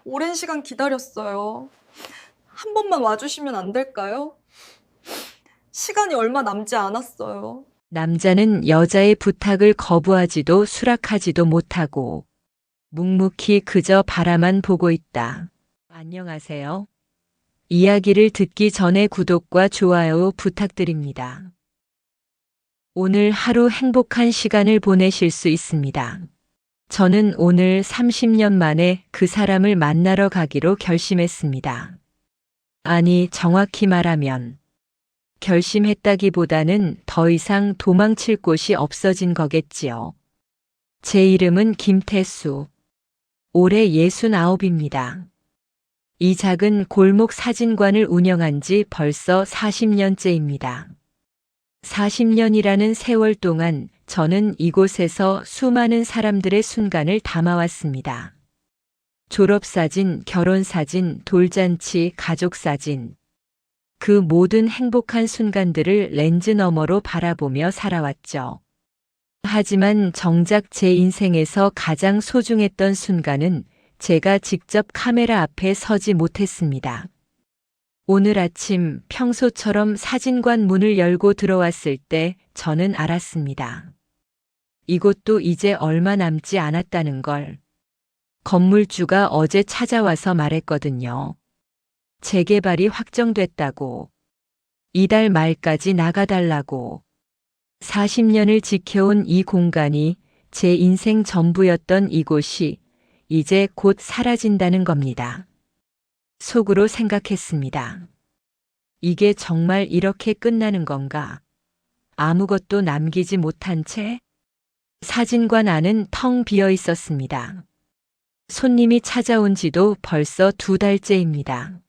오랜 시간 기다렸어요. 한 번만 와주시면 안 될까요? 시간이 얼마 남지 않았어요. 남자는 여자의 부탁을 거부하지도 수락하지도 못하고 묵묵히 그저 바라만 보고 있다. 안녕하세요. 이야기를 듣기 전에 구독과 좋아요 부탁드립니다. 오늘 하루 행복한 시간을 보내실 수 있습니다. 저는 오늘 30년 만에 그 사람을 만나러 가기로 결심했습니다. 아니, 정확히 말하면 결심했다기보다는 더 이상 도망칠 곳이 없어진 거겠지요. 제 이름은 김태수. 올해 69입니다. 이 작은 골목 사진관을 운영한 지 벌써 40년째입니다. 40년이라는 세월 동안 저는 이곳에서 수많은 사람들의 순간을 담아왔습니다. 졸업사진, 결혼사진, 돌잔치, 가족사진. 그 모든 행복한 순간들을 렌즈 너머로 바라보며 살아왔죠. 하지만 정작 제 인생에서 가장 소중했던 순간은 제가 직접 카메라 앞에 서지 못했습니다. 오늘 아침 평소처럼 사진관 문을 열고 들어왔을 때 저는 알았습니다. 이곳도 이제 얼마 남지 않았다는 걸. 건물주가 어제 찾아와서 말했거든요. 재개발이 확정됐다고. 이달 말까지 나가달라고. 40년을 지켜온 이 공간이, 제 인생 전부였던 이곳이 이제 곧 사라진다는 겁니다. 속으로 생각했습니다. 이게 정말 이렇게 끝나는 건가? 아무것도 남기지 못한 채? 사진관 안은 텅 비어 있었습니다. 손님이 찾아온 지도 벌써 2달째입니다.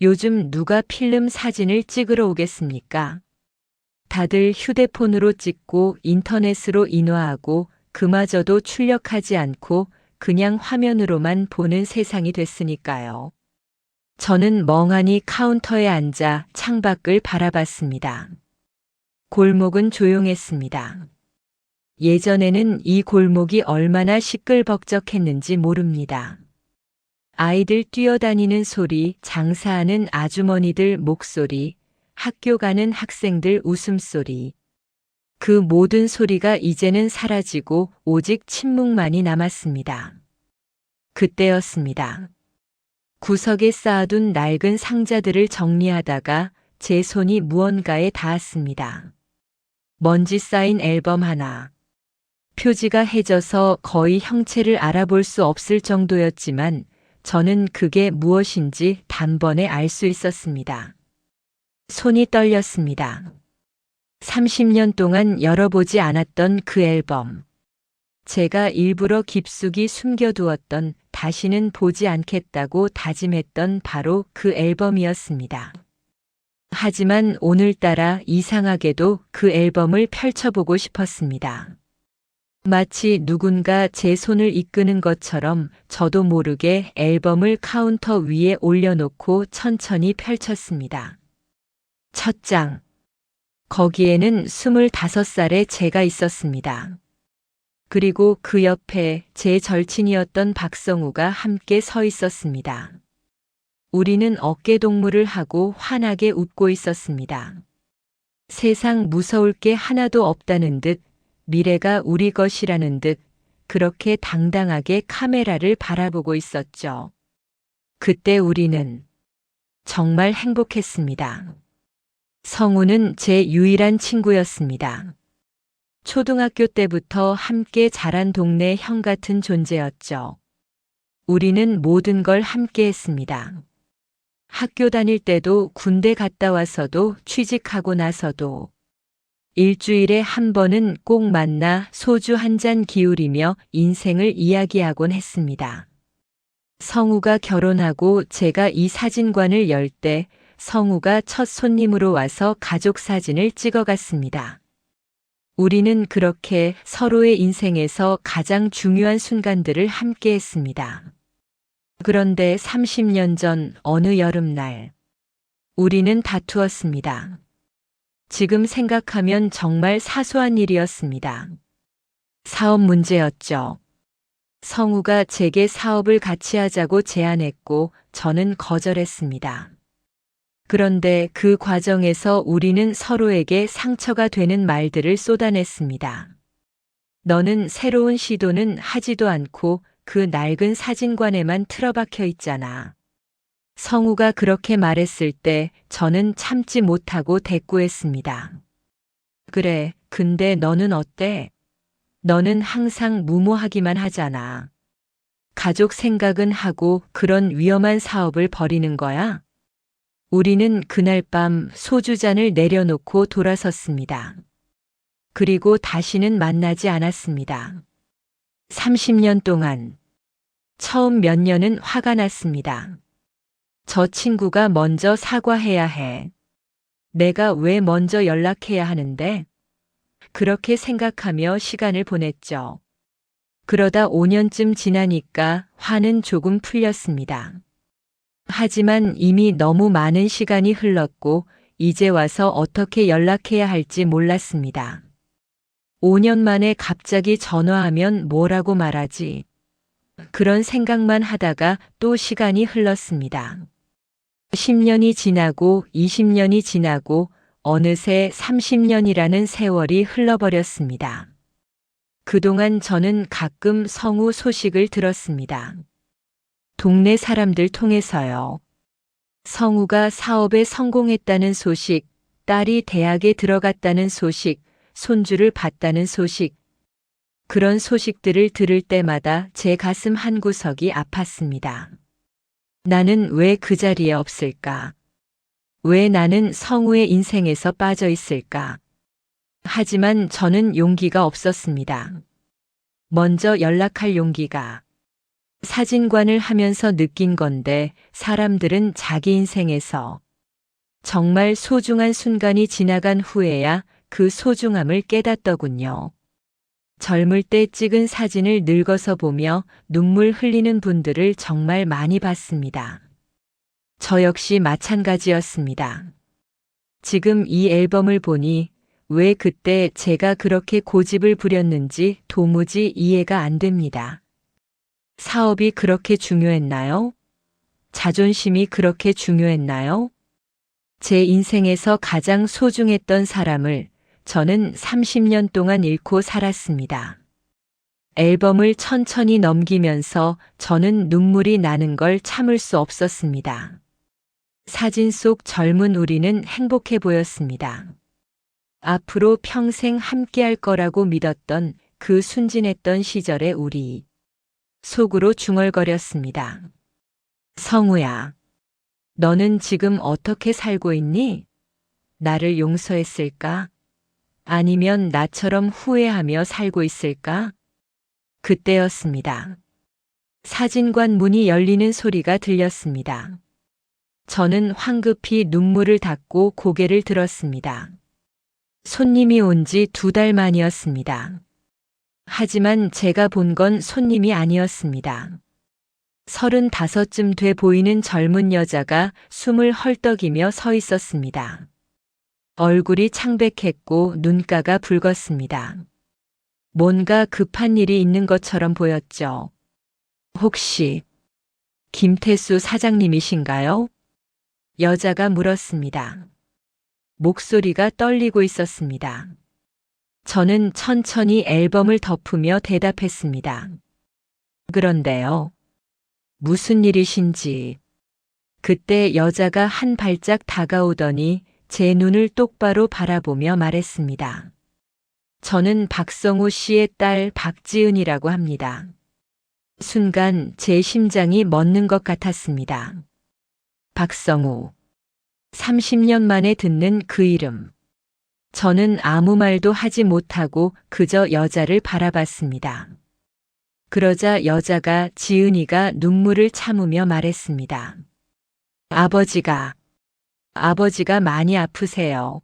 요즘 누가 필름 사진을 찍으러 오겠습니까? 다들 휴대폰으로 찍고 인터넷으로 인화하고 그마저도 출력하지 않고 그냥 화면으로만 보는 세상이 됐으니까요. 저는 멍하니 카운터에 앉아 창밖을 바라봤습니다. 골목은 조용했습니다. 예전에는 이 골목이 얼마나 시끌벅적했는지 모릅니다. 아이들 뛰어다니는 소리, 장사하는 아주머니들 목소리, 학교 가는 학생들 웃음소리. 그 모든 소리가 이제는 사라지고 오직 침묵만이 남았습니다. 그때였습니다. 구석에 쌓아둔 낡은 상자들을 정리하다가 제 손이 무언가에 닿았습니다. 먼지 쌓인 앨범 하나. 표지가 해져서 거의 형체를 알아볼 수 없을 정도였지만 저는 그게 무엇인지 단번에 알 수 있었습니다. 손이 떨렸습니다. 30년 동안 열어보지 않았던 그 앨범. 제가 일부러 깊숙이 숨겨두었던, 다시는 보지 않겠다고 다짐했던 바로 그 앨범이었습니다. 하지만 오늘따라 이상하게도 그 앨범을 펼쳐보고 싶었습니다. 마치 누군가 제 손을 이끄는 것처럼 저도 모르게 앨범을 카운터 위에 올려놓고 천천히 펼쳤습니다. 첫 장. 거기에는 25살의 제가 있었습니다. 그리고 그 옆에 제 절친이었던 박성우가 함께 서 있었습니다. 우리는 어깨동무를 하고 환하게 웃고 있었습니다. 세상 무서울 게 하나도 없다는 듯, 미래가 우리 것이라는 듯 그렇게 당당하게 카메라를 바라보고 있었죠. 그때 우리는 정말 행복했습니다. 성우는 제 유일한 친구였습니다. 초등학교 때부터 함께 자란 동네 형 같은 존재였죠. 우리는 모든 걸 함께 했습니다. 학교 다닐 때도, 군대 갔다 와서도, 취직하고 나서도 일주일에 한 번은 꼭 만나 소주 한 잔 기울이며 인생을 이야기하곤 했습니다. 성우가 결혼하고 제가 이 사진관을 열 때 성우가 첫 손님으로 와서 가족 사진을 찍어갔습니다. 우리는 그렇게 서로의 인생에서 가장 중요한 순간들을 함께 했습니다. 그런데 30년 전 어느 여름날, 우리는 다투었습니다. 지금 생각하면 정말 사소한 일이었습니다. 사업 문제였죠. 성우가 제게 사업을 같이 하자고 제안했고 저는 거절했습니다. 그런데 그 과정에서 우리는 서로에게 상처가 되는 말들을 쏟아냈습니다. 너는 새로운 시도는 하지도 않고 그 낡은 사진관에만 틀어박혀 있잖아. 성우가 그렇게 말했을 때 저는 참지 못하고 대꾸했습니다. 그래, 근데 너는 어때? 너는 항상 무모하기만 하잖아. 가족 생각은 하고 그런 위험한 사업을 벌이는 거야? 우리는 그날 밤 소주잔을 내려놓고 돌아섰습니다. 그리고 다시는 만나지 않았습니다. 30년 동안 처음 몇 년은 화가 났습니다. 저 친구가 먼저 사과해야 해. 내가 왜 먼저 연락해야 하는데? 그렇게 생각하며 시간을 보냈죠. 그러다 5년쯤 지나니까 화는 조금 풀렸습니다. 하지만 이미 너무 많은 시간이 흘렀고 이제 와서 어떻게 연락해야 할지 몰랐습니다. 5년 만에 갑자기 전화하면 뭐라고 말하지? 그런 생각만 하다가 또 시간이 흘렀습니다. 10년이 지나고 20년이 지나고 어느새 30년이라는 세월이 흘러버렸습니다. 그동안 저는 가끔 성우 소식을 들었습니다. 동네 사람들 통해서요. 성우가 사업에 성공했다는 소식, 딸이 대학에 들어갔다는 소식, 손주를 봤다는 소식. 그런 소식들을 들을 때마다 제 가슴 한구석이 아팠습니다. 나는 왜 그 자리에 없을까? 왜 나는 성우의 인생에서 빠져 있을까? 하지만 저는 용기가 없었습니다. 먼저 연락할 용기가. 사진관을 하면서 느낀 건데 사람들은 자기 인생에서 정말 소중한 순간이 지나간 후에야 그 소중함을 깨닫더군요. 젊을 때 찍은 사진을 늙어서 보며 눈물 흘리는 분들을 정말 많이 봤습니다. 저 역시 마찬가지였습니다. 지금 이 앨범을 보니 왜 그때 제가 그렇게 고집을 부렸는지 도무지 이해가 안 됩니다. 사업이 그렇게 중요했나요? 자존심이 그렇게 중요했나요? 제 인생에서 가장 소중했던 사람을 저는 30년 동안 잃고 살았습니다. 앨범을 천천히 넘기면서 저는 눈물이 나는 걸 참을 수 없었습니다. 사진 속 젊은 우리는 행복해 보였습니다. 앞으로 평생 함께할 거라고 믿었던 그 순진했던 시절의 우리. 속으로 중얼거렸습니다. 성우야, 너는 지금 어떻게 살고 있니? 나를 용서했을까? 아니면 나처럼 후회하며 살고 있을까? 그때였습니다. 사진관 문이 열리는 소리가 들렸습니다. 저는 황급히 눈물을 닦고 고개를 들었습니다. 손님이 온 지 2달 만이었습니다. 하지만 제가 본 건 손님이 아니었습니다. 35쯤 돼 보이는 젊은 여자가 숨을 헐떡이며 서 있었습니다. 얼굴이 창백했고 눈가가 붉었습니다. 뭔가 급한 일이 있는 것처럼 보였죠. 혹시 김태수 사장님이신가요? 여자가 물었습니다. 목소리가 떨리고 있었습니다. 저는 천천히 앨범을 덮으며 대답했습니다. 그런데요. 무슨 일이신지. 그때 여자가 한 발짝 다가오더니 제 눈을 똑바로 바라보며 말했습니다. 저는 박성우 씨의 딸 박지은이라고 합니다. 순간 제 심장이 멎는 것 같았습니다. 박성우. 30년 만에 듣는 그 이름. 저는 아무 말도 하지 못하고 그저 여자를 바라봤습니다. 그러자 여자가 지은이가 눈물을 참으며 말했습니다. 아버지가 많이 아프세요.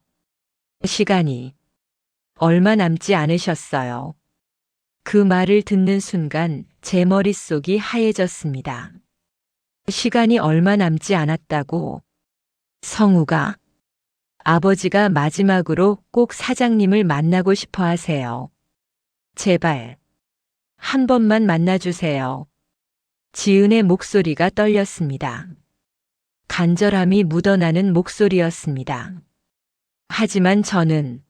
시간이 얼마 남지 않으셨어요. 그 말을 듣는 순간 제 머릿속이 하얘졌습니다. 시간이 얼마 남지 않았다고. 성우가 아버지가 마지막으로 꼭 사장님을 만나고 싶어 하세요. 제발. 한 번만 만나주세요. 지은의 목소리가 떨렸습니다. 간절함이 묻어나는 목소리였습니다. 하지만 저는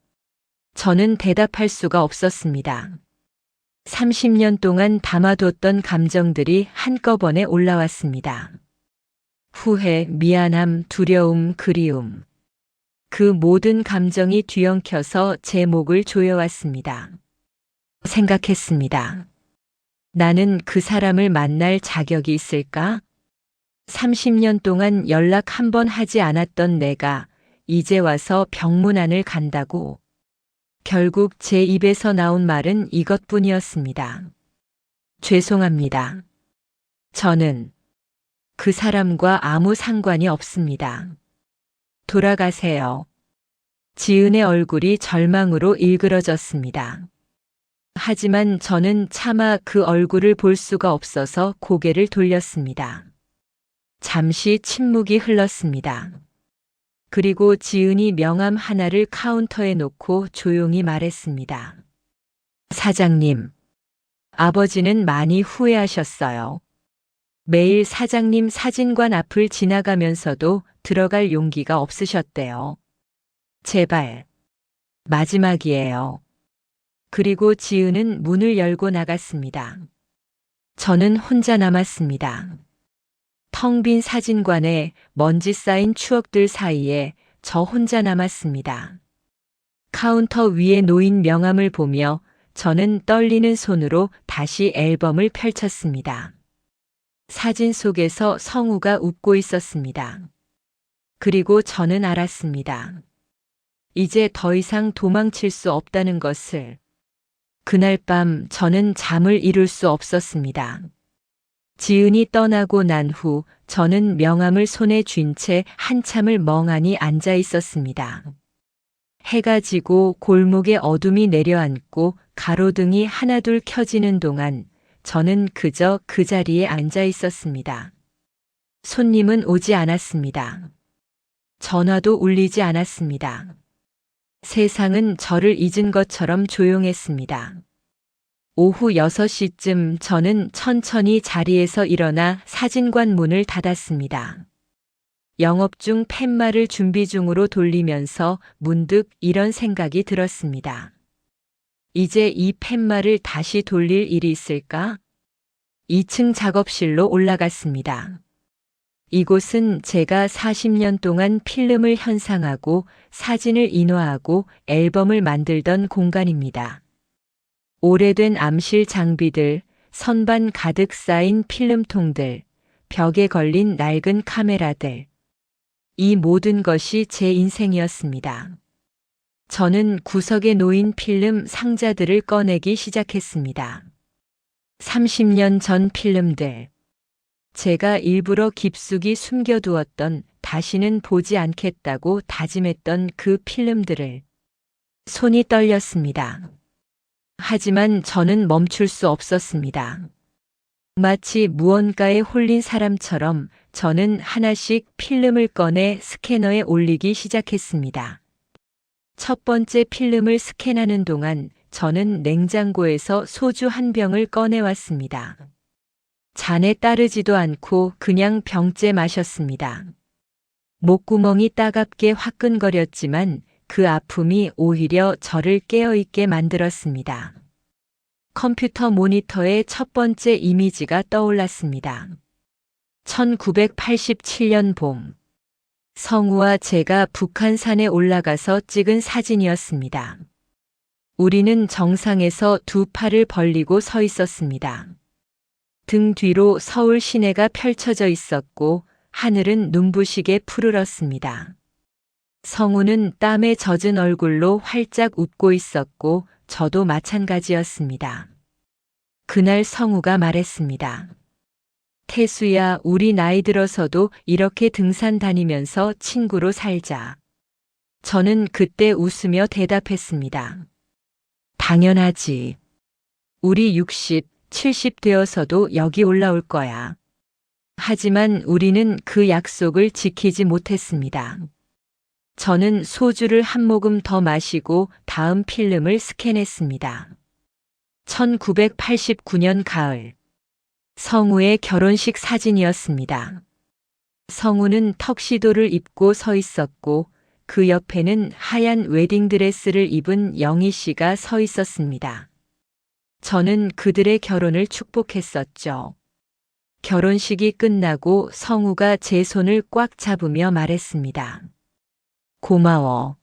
대답할 수가 없었습니다. 30년 동안 담아뒀던 감정들이 한꺼번에 올라왔습니다. 후회, 미안함, 두려움, 그리움. 그 모든 감정이 뒤엉켜서 제 목을 조여왔습니다. 생각했습니다. 나는 그 사람을 만날 자격이 있을까? 30년 동안 연락 한 번 하지 않았던 내가 이제 와서 병문안을 간다고. 결국 제 입에서 나온 말은 이것뿐이었습니다. 죄송합니다. 저는 그 사람과 아무 상관이 없습니다. 돌아가세요. 지은의 얼굴이 절망으로 일그러졌습니다. 하지만 저는 차마 그 얼굴을 볼 수가 없어서 고개를 돌렸습니다. 잠시 침묵이 흘렀습니다. 그리고 지은이 명함 하나를 카운터에 놓고 조용히 말했습니다. 사장님, 아버지는 많이 후회하셨어요. 매일 사장님 사진관 앞을 지나가면서도 들어갈 용기가 없으셨대요. 제발, 마지막이에요. 그리고 지은은 문을 열고 나갔습니다. 저는 혼자 남았습니다. 텅 빈 사진관에 먼지 쌓인 추억들 사이에 저 혼자 남았습니다. 카운터 위에 놓인 명함을 보며 저는 떨리는 손으로 다시 앨범을 펼쳤습니다. 사진 속에서 성우가 웃고 있었습니다. 그리고 저는 알았습니다. 이제 더 이상 도망칠 수 없다는 것을. 그날 밤 저는 잠을 이룰 수 없었습니다. 지은이 떠나고 난 후 저는 명함을 손에 쥔 채 한참을 멍하니 앉아 있었습니다. 해가 지고 골목에 어둠이 내려앉고 가로등이 하나둘 켜지는 동안 저는 그저 그 자리에 앉아 있었습니다. 손님은 오지 않았습니다. 전화도 울리지 않았습니다. 세상은 저를 잊은 것처럼 조용했습니다. 오후 6시쯤 저는 천천히 자리에서 일어나 사진관 문을 닫았습니다. 영업 중 팻말을 준비 중으로 돌리면서 문득 이런 생각이 들었습니다. 이제 이 팻말을 다시 돌릴 일이 있을까? 2층 작업실로 올라갔습니다. 이곳은 제가 40년 동안 필름을 현상하고 사진을 인화하고 앨범을 만들던 공간입니다. 오래된 암실 장비들, 선반 가득 쌓인 필름통들, 벽에 걸린 낡은 카메라들. 이 모든 것이 제 인생이었습니다. 저는 구석에 놓인 필름 상자들을 꺼내기 시작했습니다. 30년 전 필름들. 제가 일부러 깊숙이 숨겨두었던 다시는 보지 않겠다고 다짐했던 그 필름들을. 손이 떨렸습니다. 하지만 저는 멈출 수 없었습니다. 마치 무언가에 홀린 사람처럼 저는 하나씩 필름을 꺼내 스캐너에 올리기 시작했습니다. 첫 번째 필름을 스캔하는 동안 저는 냉장고에서 소주 한 병을 꺼내왔습니다. 잔에 따르지도 않고 그냥 병째 마셨습니다. 목구멍이 따갑게 화끈거렸지만 그 아픔이 오히려 저를 깨어있게 만들었습니다. 컴퓨터 모니터에 첫 번째 이미지가 떠올랐습니다. 1987년 봄. 성우와 제가 북한산에 올라가서 찍은 사진이었습니다. 우리는 정상에서 두 팔을 벌리고 서 있었습니다. 등 뒤로 서울 시내가 펼쳐져 있었고 하늘은 눈부시게 푸르렀습니다. 성우는 땀에 젖은 얼굴로 활짝 웃고 있었고 저도 마찬가지였습니다. 그날 성우가 말했습니다. 태수야, 우리 나이 들어서도 이렇게 등산 다니면서 친구로 살자. 저는 그때 웃으며 대답했습니다. 당연하지. 우리 60, 70 되어서도 여기 올라올 거야. 하지만 우리는 그 약속을 지키지 못했습니다. 저는 소주를 한 모금 더 마시고 다음 필름을 스캔했습니다. 1989년 가을. 성우의 결혼식 사진이었습니다. 성우는 턱시도를 입고 서 있었고 그 옆에는 하얀 웨딩드레스를 입은 영희 씨가 서 있었습니다. 저는 그들의 결혼을 축복했었죠. 결혼식이 끝나고 성우가 제 손을 꽉 잡으며 말했습니다. 고마워.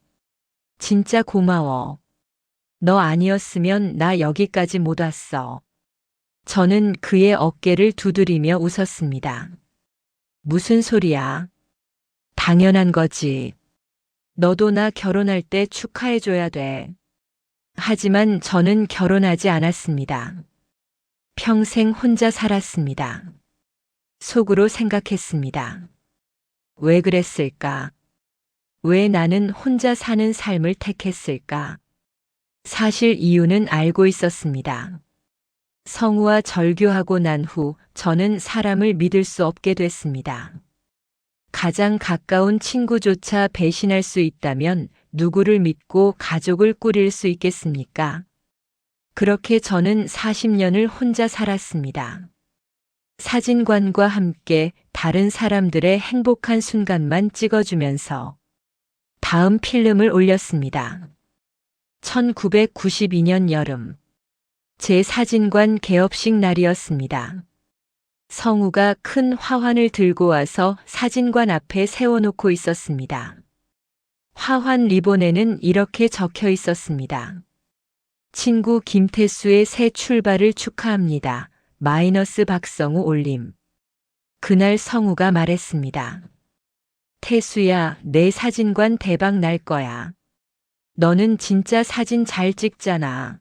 진짜 고마워. 너 아니었으면 나 여기까지 못 왔어. 저는 그의 어깨를 두드리며 웃었습니다. 무슨 소리야? 당연한 거지. 너도 나 결혼할 때 축하해줘야 돼. 하지만 저는 결혼하지 않았습니다. 평생 혼자 살았습니다. 속으로 생각했습니다. 왜 그랬을까? 왜 나는 혼자 사는 삶을 택했을까? 사실 이유는 알고 있었습니다. 성우와 절교하고 난 후 저는 사람을 믿을 수 없게 됐습니다. 가장 가까운 친구조차 배신할 수 있다면 누구를 믿고 가족을 꾸릴 수 있겠습니까? 그렇게 저는 40년을 혼자 살았습니다. 사진관과 함께 다른 사람들의 행복한 순간만 찍어주면서 다음 필름을 올렸습니다. 1992년 여름. 제 사진관 개업식 날이었습니다. 성우가 큰 화환을 들고 와서 사진관 앞에 세워놓고 있었습니다. 화환 리본에는 이렇게 적혀 있었습니다. 친구 김태수의 새 출발을 축하합니다. 마이너스 박성우 올림. 그날 성우가 말했습니다. 태수야, 내 사진관 대박 날 거야. 너는 진짜 사진 잘 찍잖아.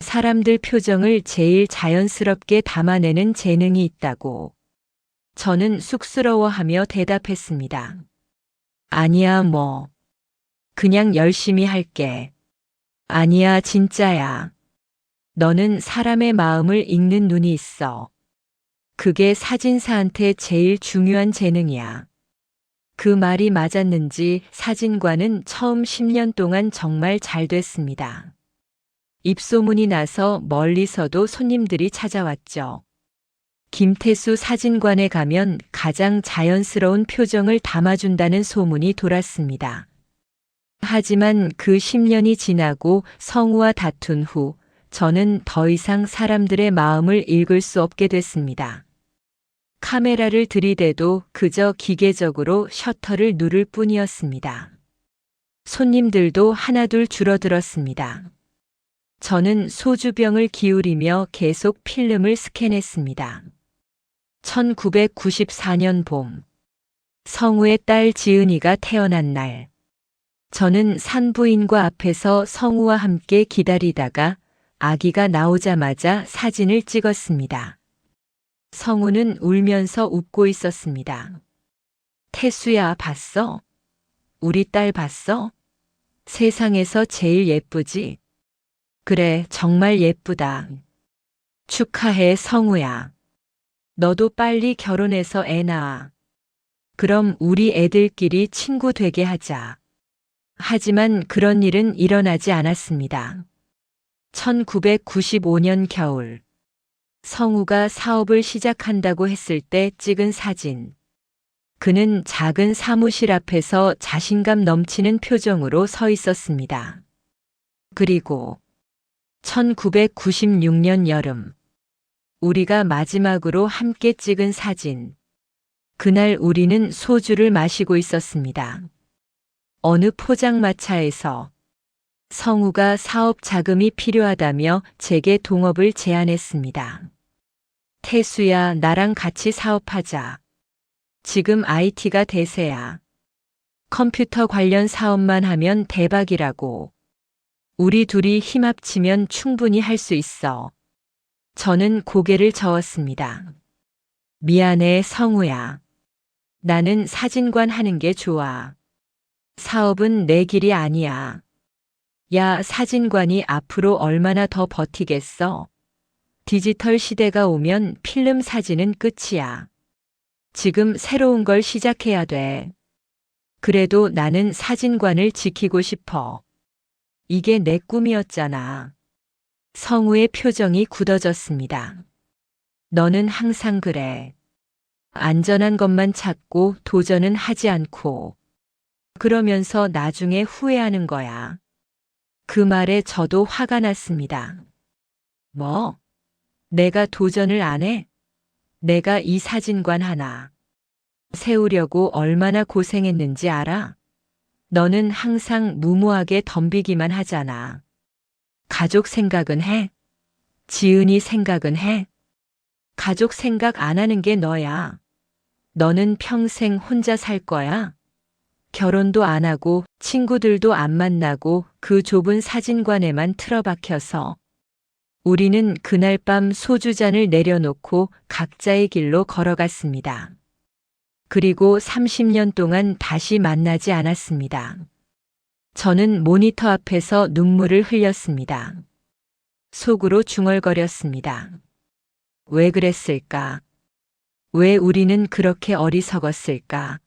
사람들 표정을 제일 자연스럽게 담아내는 재능이 있다고. 저는 쑥스러워하며 대답했습니다. 아니야, 뭐. 그냥 열심히 할게. 아니야, 진짜야. 너는 사람의 마음을 읽는 눈이 있어. 그게 사진사한테 제일 중요한 재능이야. 그 말이 맞았는지 사진관은 처음 10년 동안 정말 잘 됐습니다. 입소문이 나서 멀리서도 손님들이 찾아왔죠. 김태수 사진관에 가면 가장 자연스러운 표정을 담아준다는 소문이 돌았습니다. 하지만 그 10년이 지나고 성우와 다툰 후 저는 더 이상 사람들의 마음을 읽을 수 없게 됐습니다. 카메라를 들이대도 그저 기계적으로 셔터를 누를 뿐이었습니다. 손님들도 하나둘 줄어들었습니다. 저는 소주병을 기울이며 계속 필름을 스캔했습니다. 1994년 봄. 성우의 딸 지은이가 태어난 날. 저는 산부인과 앞에서 성우와 함께 기다리다가 아기가 나오자마자 사진을 찍었습니다. 성우는 울면서 웃고 있었습니다. 태수야, 봤어? 우리 딸 봤어? 세상에서 제일 예쁘지? 그래, 정말 예쁘다. 축하해, 성우야. 너도 빨리 결혼해서 애 낳아. 그럼 우리 애들끼리 친구 되게 하자. 하지만 그런 일은 일어나지 않았습니다. 1995년 겨울. 성우가 사업을 시작한다고 했을 때 찍은 사진. 그는 작은 사무실 앞에서 자신감 넘치는 표정으로 서 있었습니다. 그리고 1996년 여름. 우리가 마지막으로 함께 찍은 사진. 그날 우리는 소주를 마시고 있었습니다. 어느 포장마차에서 성우가 사업 자금이 필요하다며 제게 동업을 제안했습니다. 태수야, 나랑 같이 사업하자. 지금 IT가 대세야. 컴퓨터 관련 사업만 하면 대박이라고. 우리 둘이 힘 합치면 충분히 할 수 있어. 저는 고개를 저었습니다. 미안해, 성우야. 나는 사진관 하는 게 좋아. 사업은 내 길이 아니야. 야, 사진관이 앞으로 얼마나 더 버티겠어? 디지털 시대가 오면 필름 사진은 끝이야. 지금 새로운 걸 시작해야 돼. 그래도 나는 사진관을 지키고 싶어. 이게 내 꿈이었잖아. 성우의 표정이 굳어졌습니다. 너는 항상 그래. 안전한 것만 찾고 도전은 하지 않고. 그러면서 나중에 후회하는 거야. 그 말에 저도 화가 났습니다. 뭐? 내가 도전을 안 해? 내가 이 사진관 하나 세우려고 얼마나 고생했는지 알아? 너는 항상 무모하게 덤비기만 하잖아. 가족 생각은 해? 지은이 생각은 해? 가족 생각 안 하는 게 너야. 너는 평생 혼자 살 거야. 결혼도 안 하고 친구들도 안 만나고 그 좁은 사진관에만 틀어박혀서. 우리는 그날 밤 소주잔을 내려놓고 각자의 길로 걸어갔습니다. 그리고 30년 동안 다시 만나지 않았습니다. 저는 모니터 앞에서 눈물을 흘렸습니다. 속으로 중얼거렸습니다. 왜 그랬을까? 왜 우리는 그렇게 어리석었을까?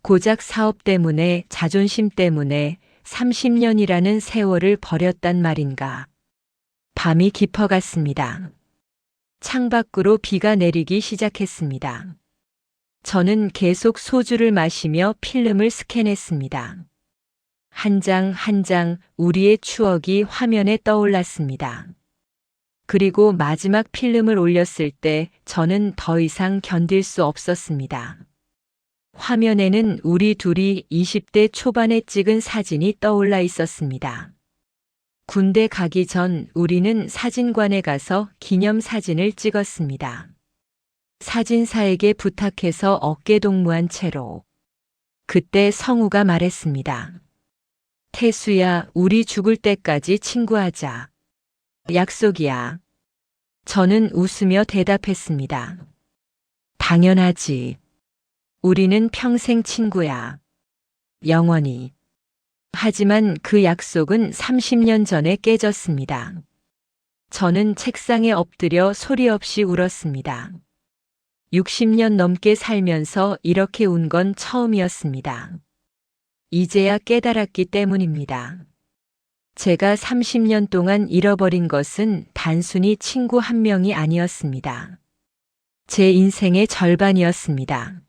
고작 사업 때문에, 자존심 때문에 30년이라는 세월을 버렸단 말인가? 밤이 깊어갔습니다. 창밖으로 비가 내리기 시작했습니다. 저는 계속 소주를 마시며 필름을 스캔했습니다. 한 장 한 장 우리의 추억이 화면에 떠올랐습니다. 그리고 마지막 필름을 올렸을 때 저는 더 이상 견딜 수 없었습니다. 화면에는 우리 둘이 20대 초반에 찍은 사진이 떠올라 있었습니다. 군대 가기 전 우리는 사진관에 가서 기념사진을 찍었습니다. 사진사에게 부탁해서 어깨동무한 채로. 그때 성우가 말했습니다. 태수야, 우리 죽을 때까지 친구하자. 약속이야. 저는 웃으며 대답했습니다. 당연하지. 우리는 평생 친구야. 영원히. 하지만 그 약속은 30년 전에 깨졌습니다. 저는 책상에 엎드려 소리 없이 울었습니다. 60년 넘게 살면서 이렇게 운 건 처음이었습니다. 이제야 깨달았기 때문입니다. 제가 30년 동안 잃어버린 것은 단순히 친구 한 명이 아니었습니다. 제 인생의 절반이었습니다.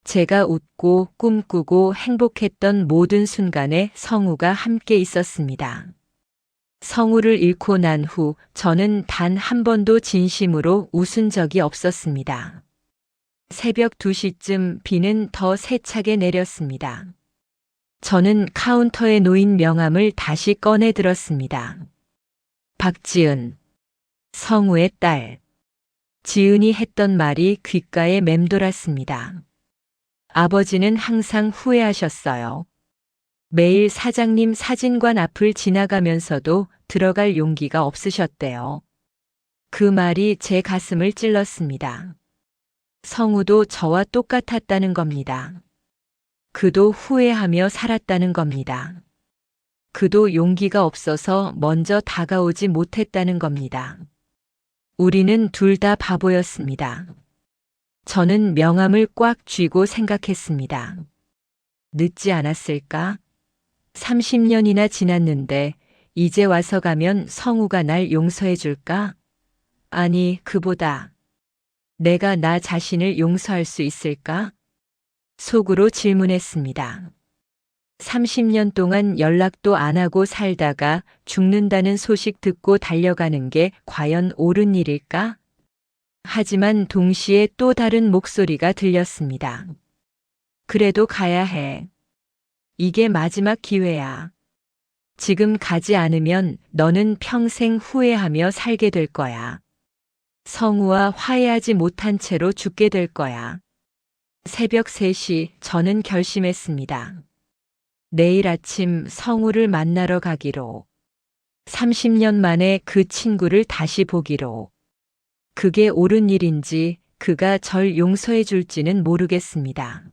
제가 웃고 꿈꾸고 행복했던 모든 순간에 성우가 함께 있었습니다. 성우를 잃고 난 후 저는 단 한 번도 진심으로 웃은 적이 없었습니다. 새벽 2시쯤 비는 더 세차게 내렸습니다. 저는 카운터에 놓인 명함을 다시 꺼내 들었습니다. 박지은, 성우의 딸. 지은이 했던 말이 귓가에 맴돌았습니다. 아버지는 항상 후회하셨어요. 매일 사장님 사진관 앞을 지나가면서도 들어갈 용기가 없으셨대요. 그 말이 제 가슴을 찔렀습니다. 성우도 저와 똑같았다는 겁니다. 그도 후회하며 살았다는 겁니다. 그도 용기가 없어서 먼저 다가오지 못했다는 겁니다. 우리는 둘 다 바보였습니다. 저는 명함을 꽉 쥐고 생각했습니다. 늦지 않았을까? 30년이나 지났는데 이제 와서 가면 성우가 날 용서해 줄까? 아니, 그보다 내가 나 자신을 용서할 수 있을까? 속으로 질문했습니다. 30년 동안 연락도 안 하고 살다가 죽는다는 소식 듣고 달려가는 게 과연 옳은 일일까? 하지만 동시에 또 다른 목소리가 들렸습니다. 그래도 가야 해. 이게 마지막 기회야. 지금 가지 않으면 너는 평생 후회하며 살게 될 거야. 성우와 화해하지 못한 채로 죽게 될 거야. 새벽 3시 저는 결심했습니다. 내일 아침 성우를 만나러 가기로. 30년 만에 그 친구를 다시 보기로. 그게 옳은 일인지 그가 절 용서해 줄지는 모르겠습니다.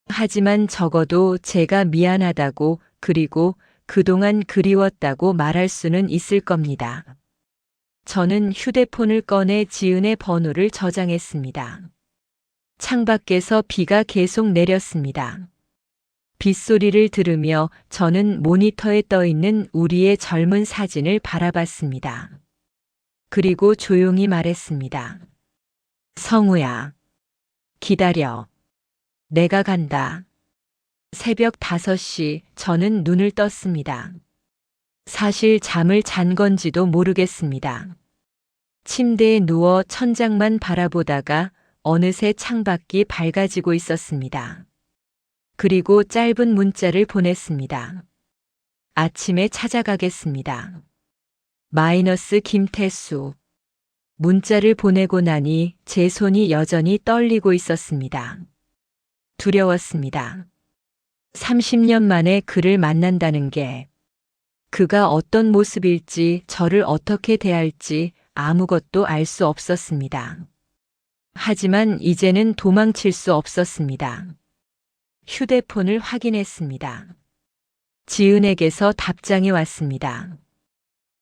하지만 적어도 제가 미안하다고 그리고 그동안 그리웠다고 말할 수는 있을 겁니다. 저는 휴대폰을 꺼내 지은의 번호를 저장했습니다. 창밖에서 비가 계속 내렸습니다. 빗소리를 들으며 저는 모니터에 떠 있는 우리의 젊은 사진을 바라봤습니다. 그리고 조용히 말했습니다. 성우야, 기다려. 내가 간다. 새벽 5시 저는 눈을 떴습니다. 사실 잠을 잔 건지도 모르겠습니다. 침대에 누워 천장만 바라보다가 어느새 창밖이 밝아지고 있었습니다. 그리고 짧은 문자를 보냈습니다. 아침에 찾아가겠습니다. 마이너스 김태수. 문자를 보내고 나니 제 손이 여전히 떨리고 있었습니다. 두려웠습니다. 30년 만에 그를 만난다는 게 그가 어떤 모습일지 저를 어떻게 대할지 아무것도 알 수 없었습니다. 하지만 이제는 도망칠 수 없었습니다. 휴대폰을 확인했습니다. 지은에게서 답장이 왔습니다.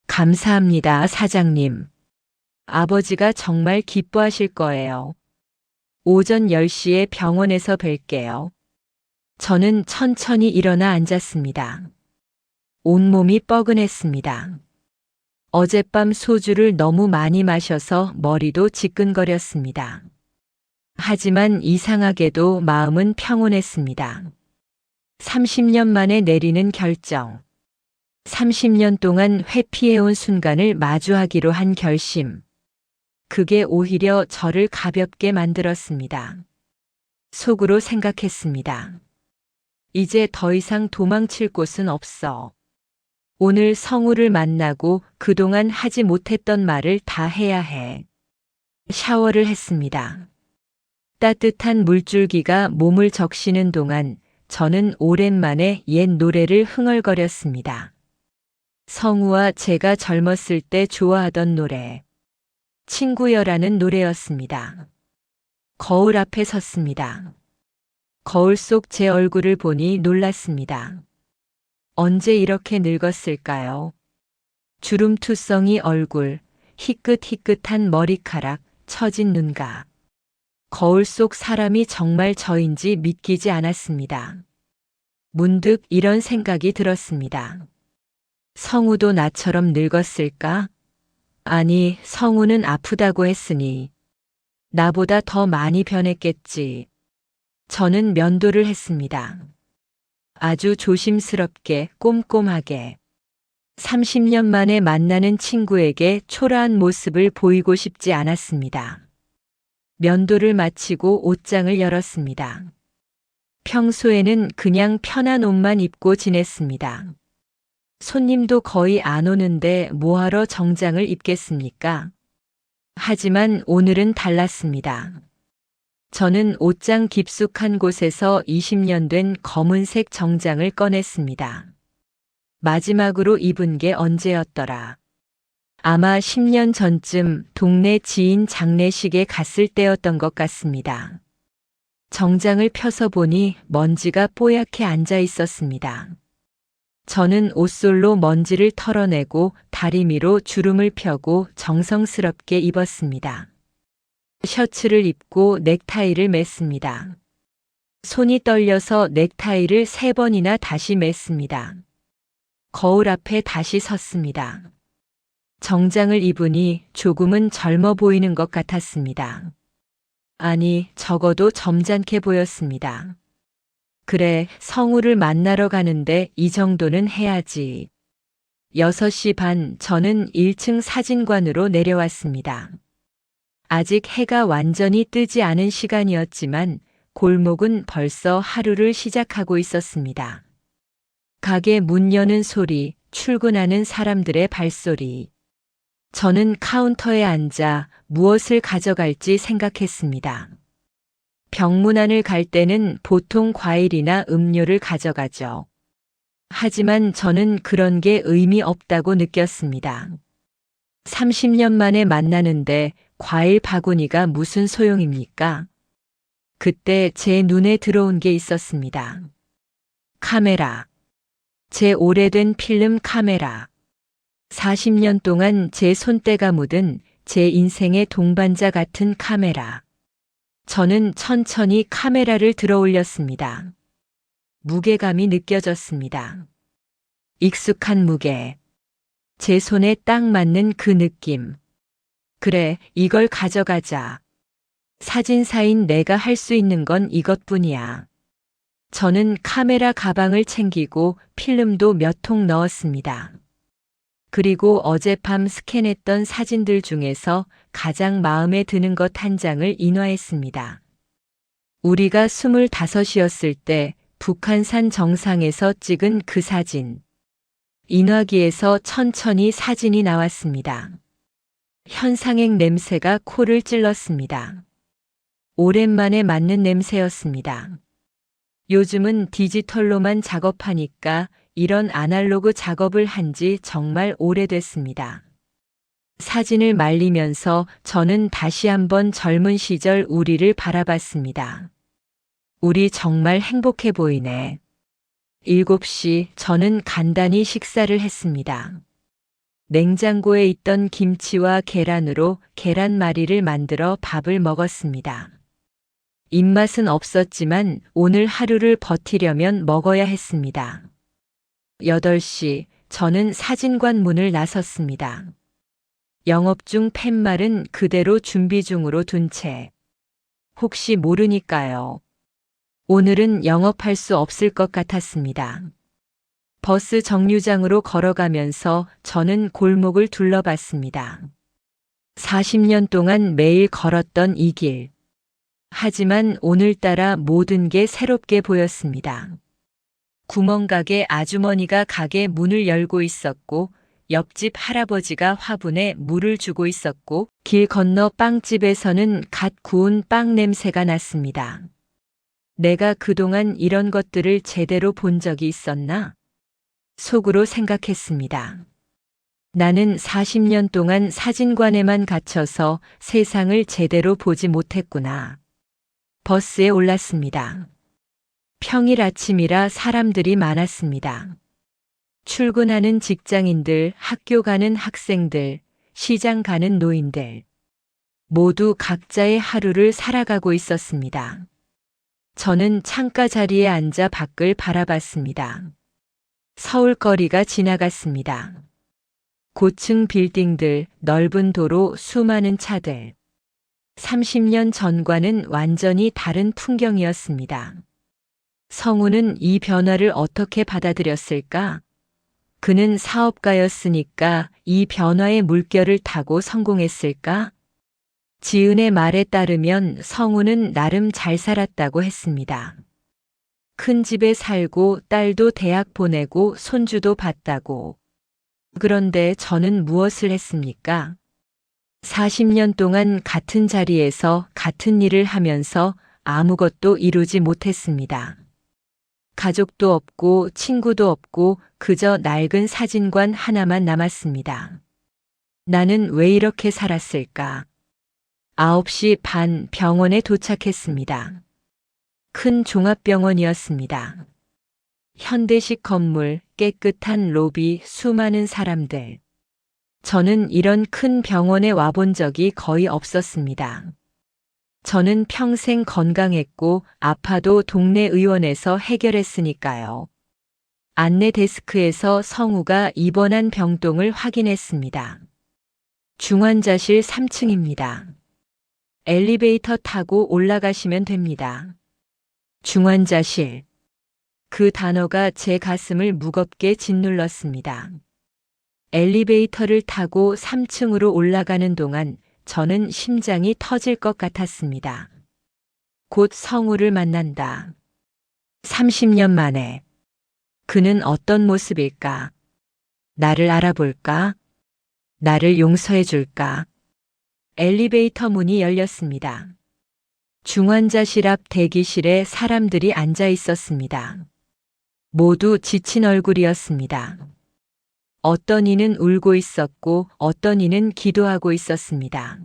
감사합니다, 사장님. 아버지가 정말 기뻐하실 거예요. 오전 10시에 병원에서 뵐게요. 저는 천천히 일어나 앉았습니다. 온몸이 뻐근했습니다. 어젯밤 소주를 너무 많이 마셔서 머리도 지끈거렸습니다. 하지만 이상하게도 마음은 평온했습니다. 30년 만에 내리는 결정. 30년 동안 회피해온 순간을 마주하기로 한 결심. 그게 오히려 저를 가볍게 만들었습니다. 속으로 생각했습니다. 이제 더 이상 도망칠 곳은 없어. 오늘 성우를 만나고 그동안 하지 못했던 말을 다 해야 해. 샤워를 했습니다. 따뜻한 물줄기가 몸을 적시는 동안 저는 오랜만에 옛 노래를 흥얼거렸습니다. 성우와 제가 젊었을 때 좋아하던 노래. 친구여라는 노래였습니다. 거울 앞에 섰습니다. 거울 속 제 얼굴을 보니 놀랐습니다. 언제 이렇게 늙었을까요? 주름투성이 얼굴, 희끗희끗한 머리카락, 처진 눈가. 거울 속 사람이 정말 저인지 믿기지 않았습니다. 문득 이런 생각이 들었습니다. 성우도 나처럼 늙었을까? 아니, 성우는 아프다고 했으니 나보다 더 많이 변했겠지. 저는 면도를 했습니다. 아주 조심스럽게 꼼꼼하게. 30년 만에 만나는 친구에게 초라한 모습을 보이고 싶지 않았습니다. 면도를 마치고 옷장을 열었습니다. 평소에는 그냥 편한 옷만 입고 지냈습니다. 손님도 거의 안 오는데 뭐하러 정장을 입겠습니까? 하지만 오늘은 달랐습니다. 저는 옷장 깊숙한 곳에서 20년 된 검은색 정장을 꺼냈습니다. 마지막으로 입은 게 언제였더라? 아마 10년 전쯤 동네 지인 장례식에 갔을 때였던 것 같습니다. 정장을 펴서 보니 먼지가 뽀얗게 앉아 있었습니다. 저는 옷솔로 먼지를 털어내고 다리미로 주름을 펴고 정성스럽게 입었습니다. 셔츠를 입고 넥타이를 맸습니다. 손이 떨려서 넥타이를 3번이나 다시 맸습니다. 거울 앞에 다시 섰습니다. 정장을 입으니 조금은 젊어 보이는 것 같았습니다. 아니, 적어도 점잖게 보였습니다. 그래, 성우를 만나러 가는데 이 정도는 해야지. 6시 반 저는 1층 사진관으로 내려왔습니다. 아직 해가 완전히 뜨지 않은 시간이었지만 골목은 벌써 하루를 시작하고 있었습니다. 가게 문 여는 소리, 출근하는 사람들의 발소리. 저는 카운터에 앉아 무엇을 가져갈지 생각했습니다. 병문안을 갈 때는 보통 과일이나 음료를 가져가죠. 하지만 저는 그런 게 의미 없다고 느꼈습니다. 30년 만에 만나는데 과일 바구니가 무슨 소용입니까? 그때 제 눈에 들어온 게 있었습니다. 카메라. 제 오래된 필름 카메라. 40년 동안 제 손때가 묻은 제 인생의 동반자 같은 카메라. 저는 천천히 카메라를 들어 올렸습니다. 무게감이 느껴졌습니다. 익숙한 무게. 제 손에 딱 맞는 그 느낌. 그래, 이걸 가져가자. 사진사인 내가 할 수 있는 건 이것뿐이야. 저는 카메라 가방을 챙기고 필름도 몇 통 넣었습니다. 그리고 어젯밤 스캔했던 사진들 중에서 가장 마음에 드는 것 한 장을 인화했습니다. 우리가 25이었을 때 북한산 정상에서 찍은 그 사진. 인화기에서 천천히 사진이 나왔습니다. 현상액 냄새가 코를 찔렀습니다. 오랜만에 맡는 냄새였습니다. 요즘은 디지털로만 작업하니까 이런 아날로그 작업을 한 지 정말 오래됐습니다. 사진을 말리면서 저는 다시 한번 젊은 시절 우리를 바라봤습니다. 우리 정말 행복해 보이네. 7시 저는 간단히 식사를 했습니다. 냉장고에 있던 김치와 계란으로 계란말이를 만들어 밥을 먹었습니다. 입맛은 없었지만 오늘 하루를 버티려면 먹어야 했습니다. 8시 저는 사진관 문을 나섰습니다. 영업 중 팻말은 그대로 준비 중으로 둔 채. 혹시 모르니까요. 오늘은 영업할 수 없을 것 같았습니다. 버스 정류장으로 걸어가면서 저는 골목을 둘러봤습니다. 40년 동안 매일 걸었던 이 길. 하지만 오늘따라 모든 게 새롭게 보였습니다. 구멍가게 아주머니가 가게 문을 열고 있었고, 옆집 할아버지가 화분에 물을 주고 있었고, 길 건너 빵집에서는 갓 구운 빵 냄새가 났습니다. 내가 그동안 이런 것들을 제대로 본 적이 있었나? 속으로 생각했습니다. 나는 40년 동안 사진관에만 갇혀서 세상을 제대로 보지 못했구나. 버스에 올랐습니다. 평일 아침이라 사람들이 많았습니다. 출근하는 직장인들, 학교 가는 학생들, 시장 가는 노인들. 모두 각자의 하루를 살아가고 있었습니다. 저는 창가 자리에 앉아 밖을 바라봤습니다. 서울거리가 지나갔습니다. 고층 빌딩들, 넓은 도로, 수많은 차들. 30년 전과는 완전히 다른 풍경이었습니다. 성우는 이 변화를 어떻게 받아들였을까? 그는 사업가였으니까 이 변화의 물결을 타고 성공했을까? 지은의 말에 따르면 성우는 나름 잘 살았다고 했습니다. 큰 집에 살고 딸도 대학 보내고 손주도 봤다고. 그런데 저는 무엇을 했습니까? 40년 동안 같은 자리에서 같은 일을 하면서 아무것도 이루지 못했습니다. 가족도 없고 친구도 없고 그저 낡은 사진관 하나만 남았습니다. 나는 왜 이렇게 살았을까? 9시 반 병원에 도착했습니다. 큰 종합병원이었습니다. 현대식 건물, 깨끗한 로비, 수많은 사람들. 저는 이런 큰 병원에 와본 적이 거의 없었습니다. 저는 평생 건강했고 아파도 동네 의원에서 해결했으니까요. 안내 데스크에서 성우가 입원한 병동을 확인했습니다. 중환자실 3층입니다. 엘리베이터 타고 올라가시면 됩니다. 중환자실. 그 단어가 제 가슴을 무겁게 짓눌렀습니다. 엘리베이터를 타고 3층으로 올라가는 동안 저는 심장이 터질 것 같았습니다. 곧 성우를 만난다. 30년 만에. 그는 어떤 모습일까? 나를 알아볼까? 나를 용서해 줄까? 엘리베이터 문이 열렸습니다. 중환자실 앞 대기실에 사람들이 앉아 있었습니다. 모두 지친 얼굴이었습니다. 어떤 이는 울고 있었고 어떤 이는 기도하고 있었습니다.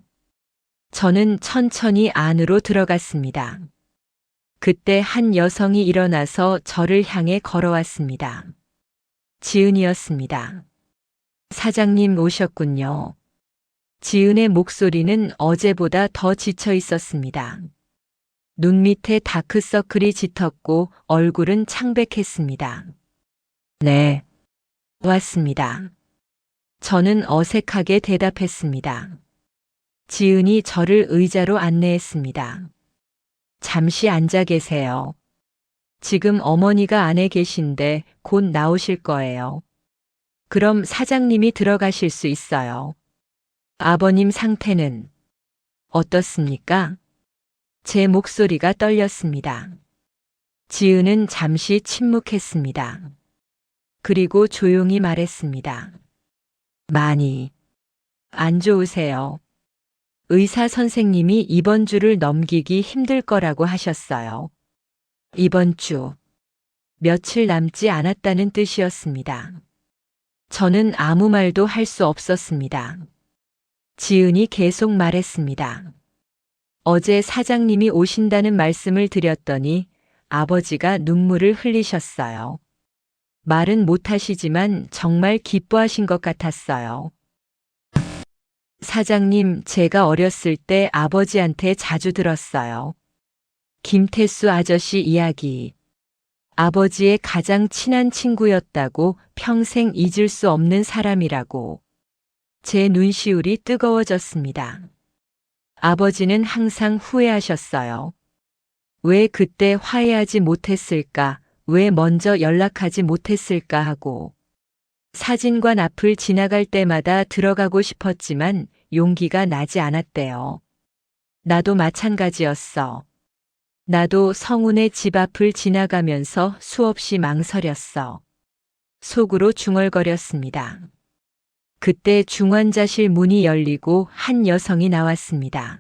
저는 천천히 안으로 들어갔습니다. 그때 한 여성이 일어나서 저를 향해 걸어왔습니다. 지은이었습니다. 사장님 오셨군요. 지은의 목소리는 어제보다 더 지쳐 있었습니다. 눈 밑에 다크서클이 짙었고 얼굴은 창백했습니다. 네, 왔습니다. 저는 어색하게 대답했습니다. 지은이 저를 의자로 안내했습니다. 잠시 앉아 계세요. 지금 어머니가 안에 계신데 곧 나오실 거예요. 그럼 사장님이 들어가실 수 있어요. 아버님 상태는 어떻습니까? 제 목소리가 떨렸습니다. 지은은 잠시 침묵했습니다. 그리고 조용히 말했습니다. 많이 안 좋으세요. 의사 선생님이 이번 주를 넘기기 힘들 거라고 하셨어요. 이번 주 며칠 남지 않았다는 뜻이었습니다. 저는 아무 말도 할 수 없었습니다. 지은이 계속 말했습니다. 어제 사장님이 오신다는 말씀을 드렸더니 아버지가 눈물을 흘리셨어요. 말은 못하시지만 정말 기뻐하신 것 같았어요. 사장님, 제가 어렸을 때 아버지한테 자주 들었어요. 김태수 아저씨 이야기. 아버지의 가장 친한 친구였다고, 평생 잊을 수 없는 사람이라고. 제 눈시울이 뜨거워졌습니다. 아버지는 항상 후회하셨어요. 왜 그때 화해하지 못했을까, 왜 먼저 연락하지 못했을까 하고. 사진관 앞을 지나갈 때마다 들어가고 싶었지만 용기가 나지 않았대요. 나도 마찬가지였어. 나도 성운의 집 앞을 지나가면서 수없이 망설였어. 속으로 중얼거렸습니다. 그때 중환자실 문이 열리고 한 여성이 나왔습니다.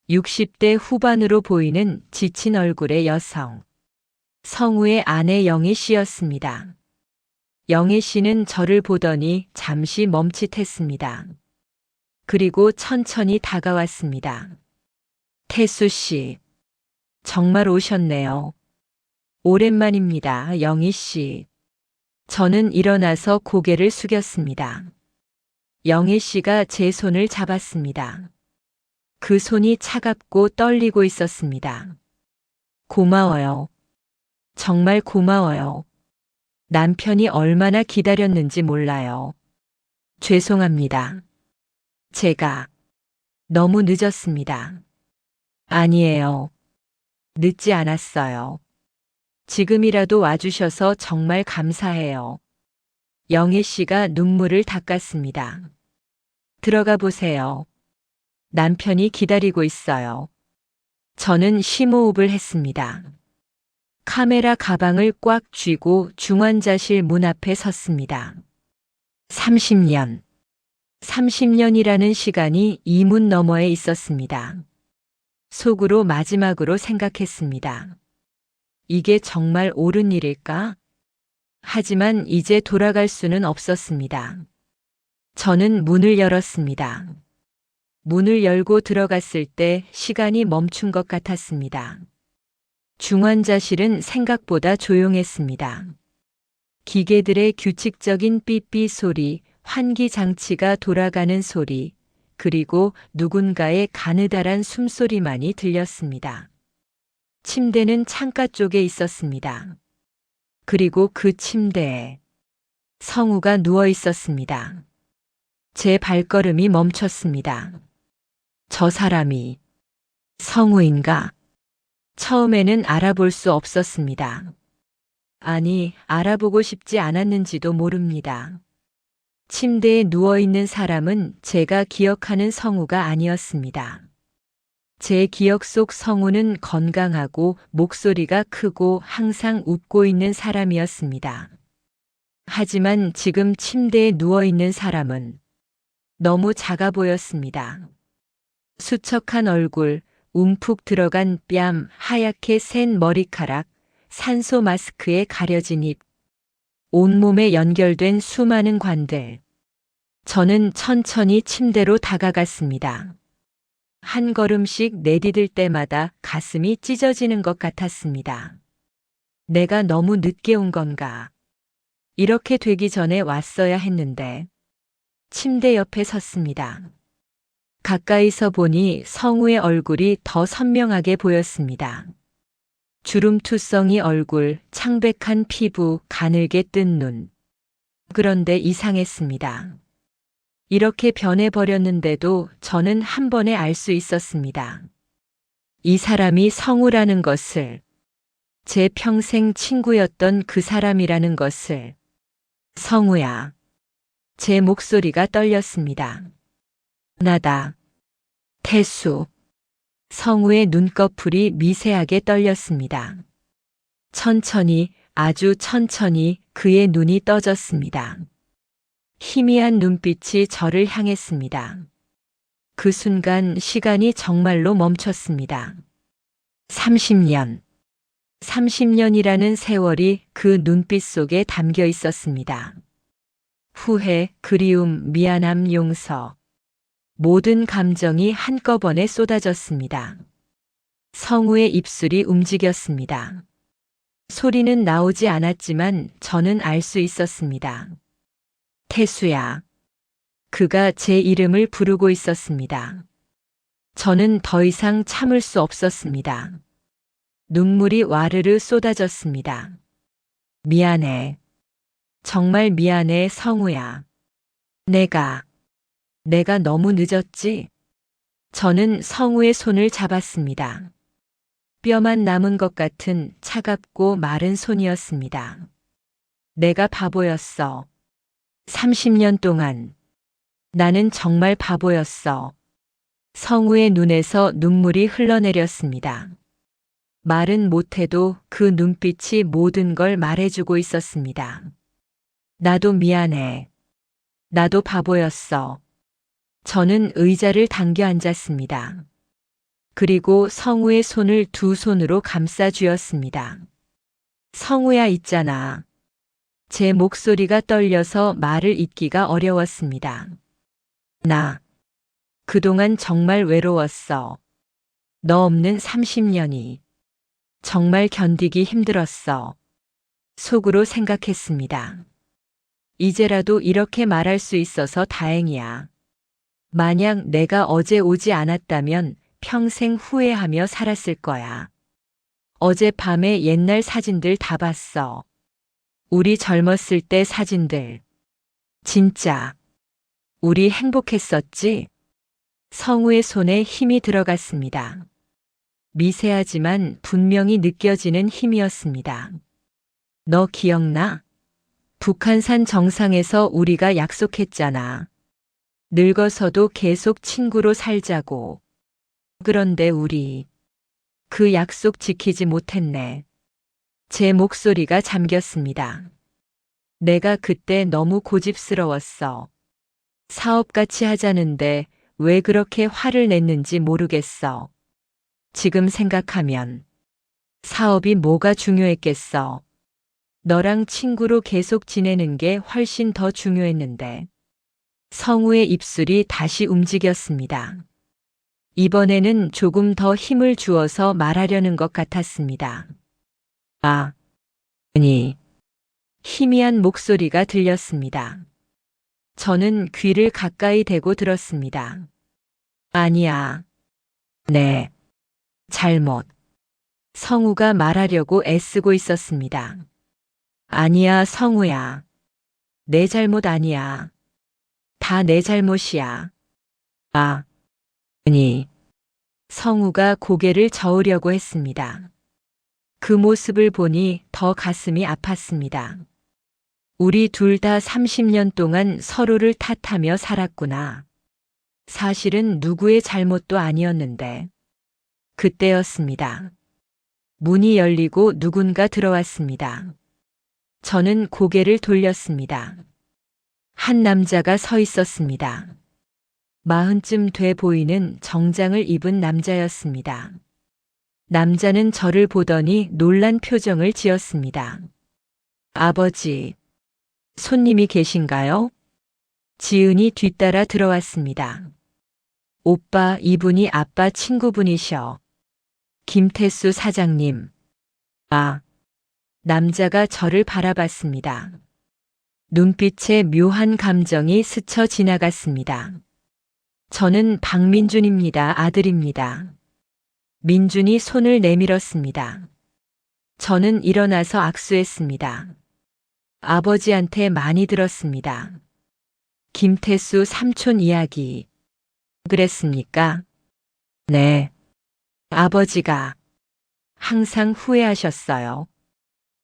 60대 후반으로 보이는 지친 얼굴의 여성. 성우의 아내 영애 씨였습니다. 영애 씨는 저를 보더니 잠시 멈칫했습니다. 그리고 천천히 다가왔습니다. 태수 씨, 정말 오셨네요. 오랜만입니다, 영희 씨. 저는 일어나서 고개를 숙였습니다. 영애 씨가 제 손을 잡았습니다. 그 손이 차갑고 떨리고 있었습니다. 고마워요. 정말 고마워요. 남편이 얼마나 기다렸는지 몰라요. 죄송합니다. 제가 너무 늦었습니다. 아니에요. 늦지 않았어요. 지금이라도 와주셔서 정말 감사해요. 영애 씨가 눈물을 닦았습니다. 들어가 보세요. 남편이 기다리고 있어요. 저는 심호흡을 했습니다. 카메라 가방을 꽉 쥐고 중환자실 문 앞에 섰습니다. 30년. 30년이라는 시간이 이 문 너머에 있었습니다. 속으로 마지막으로 생각했습니다. 이게 정말 옳은 일일까? 하지만 이제 돌아갈 수는 없었습니다. 저는 문을 열었습니다. 문을 열고 들어갔을 때 시간이 멈춘 것 같았습니다. 중환자실은 생각보다 조용했습니다. 기계들의 규칙적인 삐삐 소리, 환기 장치가 돌아가는 소리, 그리고 누군가의 가느다란 숨소리만이 들렸습니다. 침대는 창가 쪽에 있었습니다. 그리고 그 침대에 성우가 누워 있었습니다. 제 발걸음이 멈췄습니다. 저 사람이 성우인가? 처음에는 알아볼 수 없었습니다. 아니, 알아보고 싶지 않았는지도 모릅니다. 침대에 누워있는 사람은 제가 기억하는 성우가 아니었습니다. 제 기억 속 성우는 건강하고 목소리가 크고 항상 웃고 있는 사람이었습니다. 하지만 지금 침대에 누워있는 사람은 너무 작아 보였습니다. 수척한 얼굴, 움푹 들어간 뺨, 하얗게 센 머리카락, 산소 마스크에 가려진 입, 온몸에 연결된 수많은 관들. 저는 천천히 침대로 다가갔습니다. 한 걸음씩 내디딜 때마다 가슴이 찢어지는 것 같았습니다. 내가 너무 늦게 온 건가? 이렇게 되기 전에 왔어야 했는데. 침대 옆에 섰습니다. 가까이서 보니 성우의 얼굴이 더 선명하게 보였습니다. 주름투성이 얼굴, 창백한 피부, 가늘게 뜬 눈. 그런데 이상했습니다. 이렇게 변해버렸는데도 저는 한 번에 알 수 있었습니다. 이 사람이 성우라는 것을, 제 평생 친구였던 그 사람이라는 것을. 성우야. 제 목소리가 떨렸습니다. 나다. 태수. 성우의 눈꺼풀이 미세하게 떨렸습니다. 천천히, 아주 천천히 그의 눈이 떠졌습니다. 희미한 눈빛이 저를 향했습니다. 그 순간 시간이 정말로 멈췄습니다. 30년. 30년이라는 세월이 그 눈빛 속에 담겨 있었습니다. 후회, 그리움, 미안함, 용서. 모든 감정이 한꺼번에 쏟아졌습니다. 성우의 입술이 움직였습니다. 소리는 나오지 않았지만 저는 알 수 있었습니다. 태수야. 그가 제 이름을 부르고 있었습니다. 저는 더 이상 참을 수 없었습니다. 눈물이 와르르 쏟아졌습니다. 미안해. 정말 미안해, 성우야. 내가 너무 늦었지? 저는 성우의 손을 잡았습니다. 뼈만 남은 것 같은 차갑고 마른 손이었습니다. 내가 바보였어. 30년 동안. 나는 정말 바보였어. 성우의 눈에서 눈물이 흘러내렸습니다. 말은 못해도 그 눈빛이 모든 걸 말해주고 있었습니다. 나도 미안해. 나도 바보였어. 저는 의자를 당겨 앉았습니다. 그리고 성우의 손을 두 손으로 감싸 쥐었습니다. 성우야, 있잖아. 제 목소리가 떨려서 말을 잇기가 어려웠습니다. 나 그동안 정말 외로웠어. 너 없는 30년이. 정말 견디기 힘들었어. 속으로 생각했습니다. 이제라도 이렇게 말할 수 있어서 다행이야. 만약 내가 어제 오지 않았다면 평생 후회하며 살았을 거야. 어젯밤에 옛날 사진들 다 봤어. 우리 젊었을 때 사진들. 진짜. 우리 행복했었지? 성우의 손에 힘이 들어갔습니다. 미세하지만 분명히 느껴지는 힘이었습니다. 너 기억나? 북한산 정상에서 우리가 약속했잖아. 늙어서도 계속 친구로 살자고. 그런데 우리 그 약속 지키지 못했네. 제 목소리가 잠겼습니다. 내가 그때 너무 고집스러웠어. 사업같이 하자는데 왜 그렇게 화를 냈는지 모르겠어. 지금 생각하면 사업이 뭐가 중요했겠어. 너랑 친구로 계속 지내는 게 훨씬 더 중요했는데. 성우의 입술이 다시 움직였습니다. 이번에는 조금 더 힘을 주어서 말하려는 것 같았습니다. 아니. 희미한 목소리가 들렸습니다. 저는 귀를 가까이 대고 들었습니다. 아니야. 네. 잘못. 성우가 말하려고 애쓰고 있었습니다. 아니야, 성우야. 내 잘못 아니야. 다 내 잘못이야. 아니. 성우가 고개를 저으려고 했습니다. 그 모습을 보니 더 가슴이 아팠습니다. 우리 둘 다 30년 동안 서로를 탓하며 살았구나. 사실은 누구의 잘못도 아니었는데. 그때였습니다. 문이 열리고 누군가 들어왔습니다. 저는 고개를 돌렸습니다. 한 남자가 서 있었습니다. 40쯤 돼 보이는 정장을 입은 남자였습니다. 남자는 저를 보더니 놀란 표정을 지었습니다. 아버지, 손님이 계신가요? 지은이 뒤따라 들어왔습니다. 오빠, 이분이 아빠 친구분이셔. 김태수 사장님. 남자가 저를 바라봤습니다. 눈빛에 묘한 감정이 스쳐 지나갔습니다. 저는 박민준입니다. 아들입니다. 민준이 손을 내밀었습니다. 저는 일어나서 악수했습니다. 아버지한테 많이 들었습니다. 김태수 삼촌 이야기. 그랬습니까? 네. 아버지가 항상 후회하셨어요.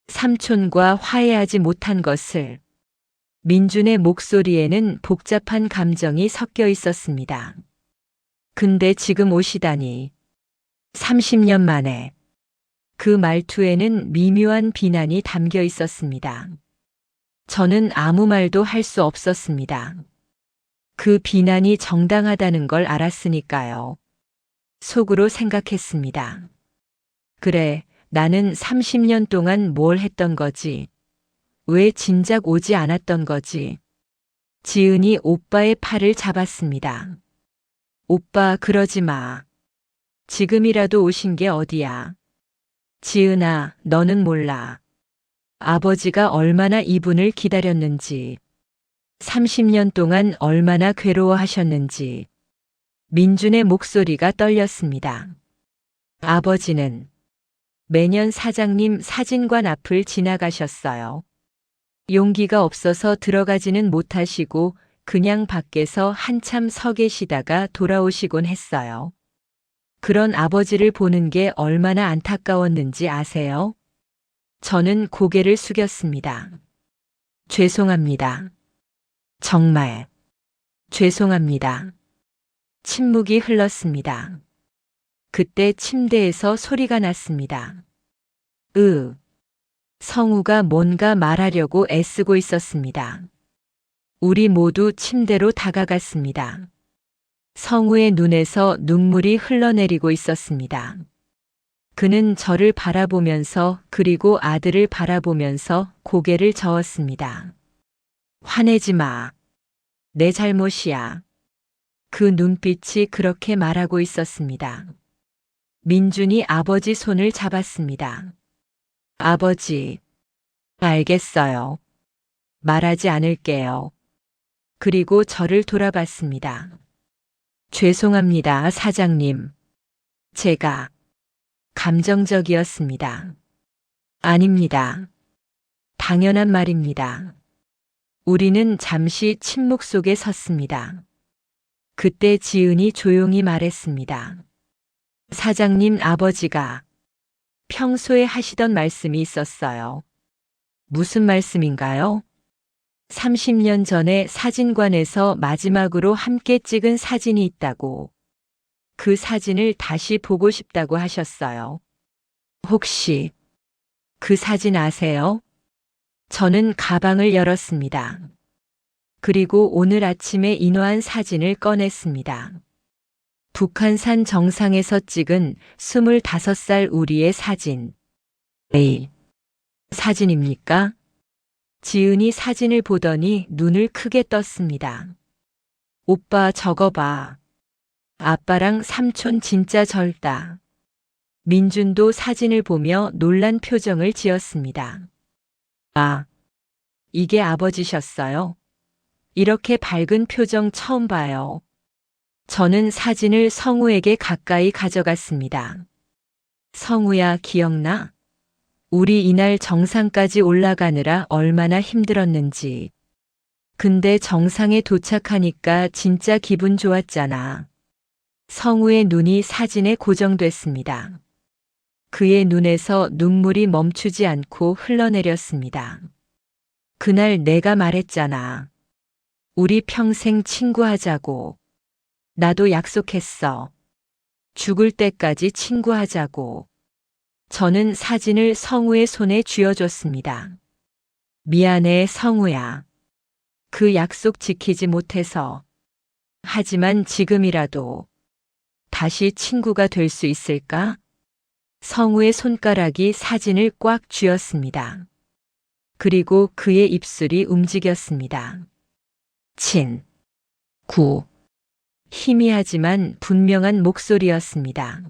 삼촌과 화해하지 못한 것을. 민준의 목소리에는 복잡한 감정이 섞여 있었습니다. 근데 지금 오시다니. 30년 만에. 그 말투에는 미묘한 비난이 담겨 있었습니다. 저는 아무 말도 할 수 없었습니다. 그 비난이 정당하다는 걸 알았으니까요. 속으로 생각했습니다. 그래, 나는 30년 동안 뭘 했던 거지? 왜 진작 오지 않았던 거지? 지은이 오빠의 팔을 잡았습니다. 오빠, 그러지 마. 지금이라도 오신 게 어디야? 지은아, 너는 몰라. 아버지가 얼마나 이분을 기다렸는지, 30년 동안 얼마나 괴로워하셨는지. 민준의 목소리가 떨렸습니다. 아버지는 매년 사장님 사진관 앞을 지나가셨어요. 용기가 없어서 들어가지는 못하시고 그냥 밖에서 한참 서 계시다가 돌아오시곤 했어요. 그런 아버지를 보는 게 얼마나 안타까웠는지 아세요? 저는 고개를 숙였습니다. 죄송합니다. 정말 죄송합니다. 침묵이 흘렀습니다. 그때 침대에서 소리가 났습니다. 성우가 뭔가 말하려고 애쓰고 있었습니다. 우리 모두 침대로 다가갔습니다. 성우의 눈에서 눈물이 흘러내리고 있었습니다. 그는 저를 바라보면서 그리고 아들을 바라보면서 고개를 저었습니다. 화내지 마. 내 잘못이야. 그 눈빛이 그렇게 말하고 있었습니다. 민준이 아버지 손을 잡았습니다. 아버지, 알겠어요. 말하지 않을게요. 그리고 저를 돌아봤습니다. 죄송합니다, 사장님. 제가 감정적이었습니다. 아닙니다. 당연한 말입니다. 우리는 잠시 침묵 속에 섰습니다. 그때 지은이 조용히 말했습니다. 사장님, 아버지가 평소에 하시던 말씀이 있었어요. 무슨 말씀인가요? 30년 전에 사진관에서 마지막으로 함께 찍은 사진이 있다고. 그 사진을 다시 보고 싶다고 하셨어요. 혹시 그 사진 아세요? 저는 가방을 열었습니다. 그리고 오늘 아침에 인화한 사진을 꺼냈습니다. 북한산 정상에서 찍은 25살 우리의 사진. 에이, 사진입니까? 지은이 사진을 보더니 눈을 크게 떴습니다. 오빠, 저거 봐. 아빠랑 삼촌 진짜 젊다. 민준도 사진을 보며 놀란 표정을 지었습니다. 아, 이게 아버지셨어요? 이렇게 밝은 표정 처음 봐요. 저는 사진을 성우에게 가까이 가져갔습니다. 성우야, 기억나? 우리 이날 정상까지 올라가느라 얼마나 힘들었는지. 근데 정상에 도착하니까 진짜 기분 좋았잖아. 성우의 눈이 사진에 고정됐습니다. 그의 눈에서 눈물이 멈추지 않고 흘러내렸습니다. 그날 내가 말했잖아. 우리 평생 친구하자고. 나도 약속했어. 죽을 때까지 친구하자고. 저는 사진을 성우의 손에 쥐어줬습니다. 미안해, 성우야. 그 약속 지키지 못해서. 하지만 지금이라도 다시 친구가 될 수 있을까? 성우의 손가락이 사진을 꽉 쥐었습니다. 그리고 그의 입술이 움직였습니다. 구. 희미하지만 분명한 목소리였습니다.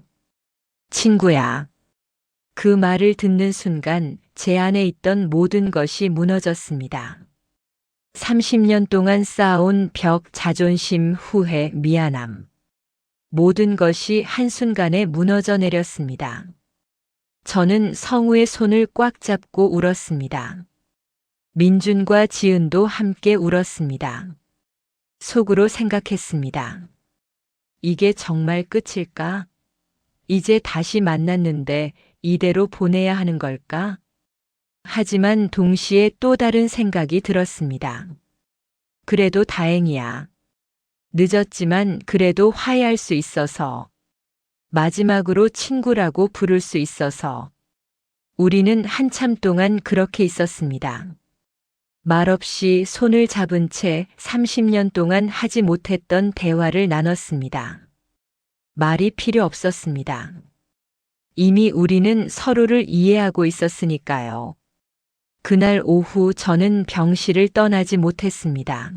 친구야. 그 말을 듣는 순간 제 안에 있던 모든 것이 무너졌습니다. 30년 동안 쌓아온 벽, 자존심, 후회, 미안함. 모든 것이 한순간에 무너져 내렸습니다. 저는 성우의 손을 꽉 잡고 울었습니다. 민준과 지은도 함께 울었습니다. 속으로 생각했습니다. 이게 정말 끝일까? 이제 다시 만났는데 이대로 보내야 하는 걸까? 하지만 동시에 또 다른 생각이 들었습니다. 그래도 다행이야. 늦었지만 그래도 화해할 수 있어서. 마지막으로 친구라고 부를 수 있어서. 우리는 한참 동안 그렇게 있었습니다. 말없이 손을 잡은 채 30년 동안 하지 못했던 대화를 나눴습니다. 말이 필요 없었습니다. 이미 우리는 서로를 이해하고 있었으니까요. 그날 오후 저는 병실을 떠나지 못했습니다.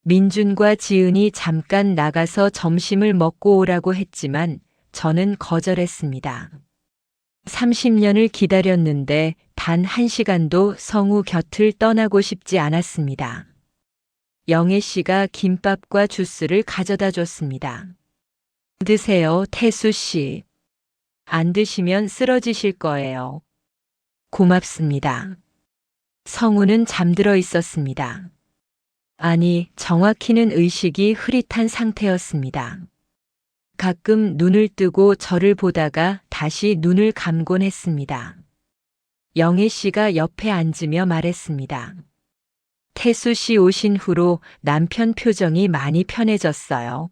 민준과 지은이 잠깐 나가서 점심을 먹고 오라고 했지만 저는 거절했습니다. 30년을 기다렸는데 단 1시간도 성우 곁을 떠나고 싶지 않았습니다. 영애 씨가 김밥과 주스를 가져다 줬습니다. 드세요, 태수 씨. 안 드시면 쓰러지실 거예요. 고맙습니다. 성우는 잠들어 있었습니다. 아니, 정확히는 의식이 흐릿한 상태였습니다. 가끔 눈을 뜨고 저를 보다가 다시 눈을 감곤 했습니다. 영애 씨가 옆에 앉으며 말했습니다. 태수 씨 오신 후로 남편 표정이 많이 편해졌어요.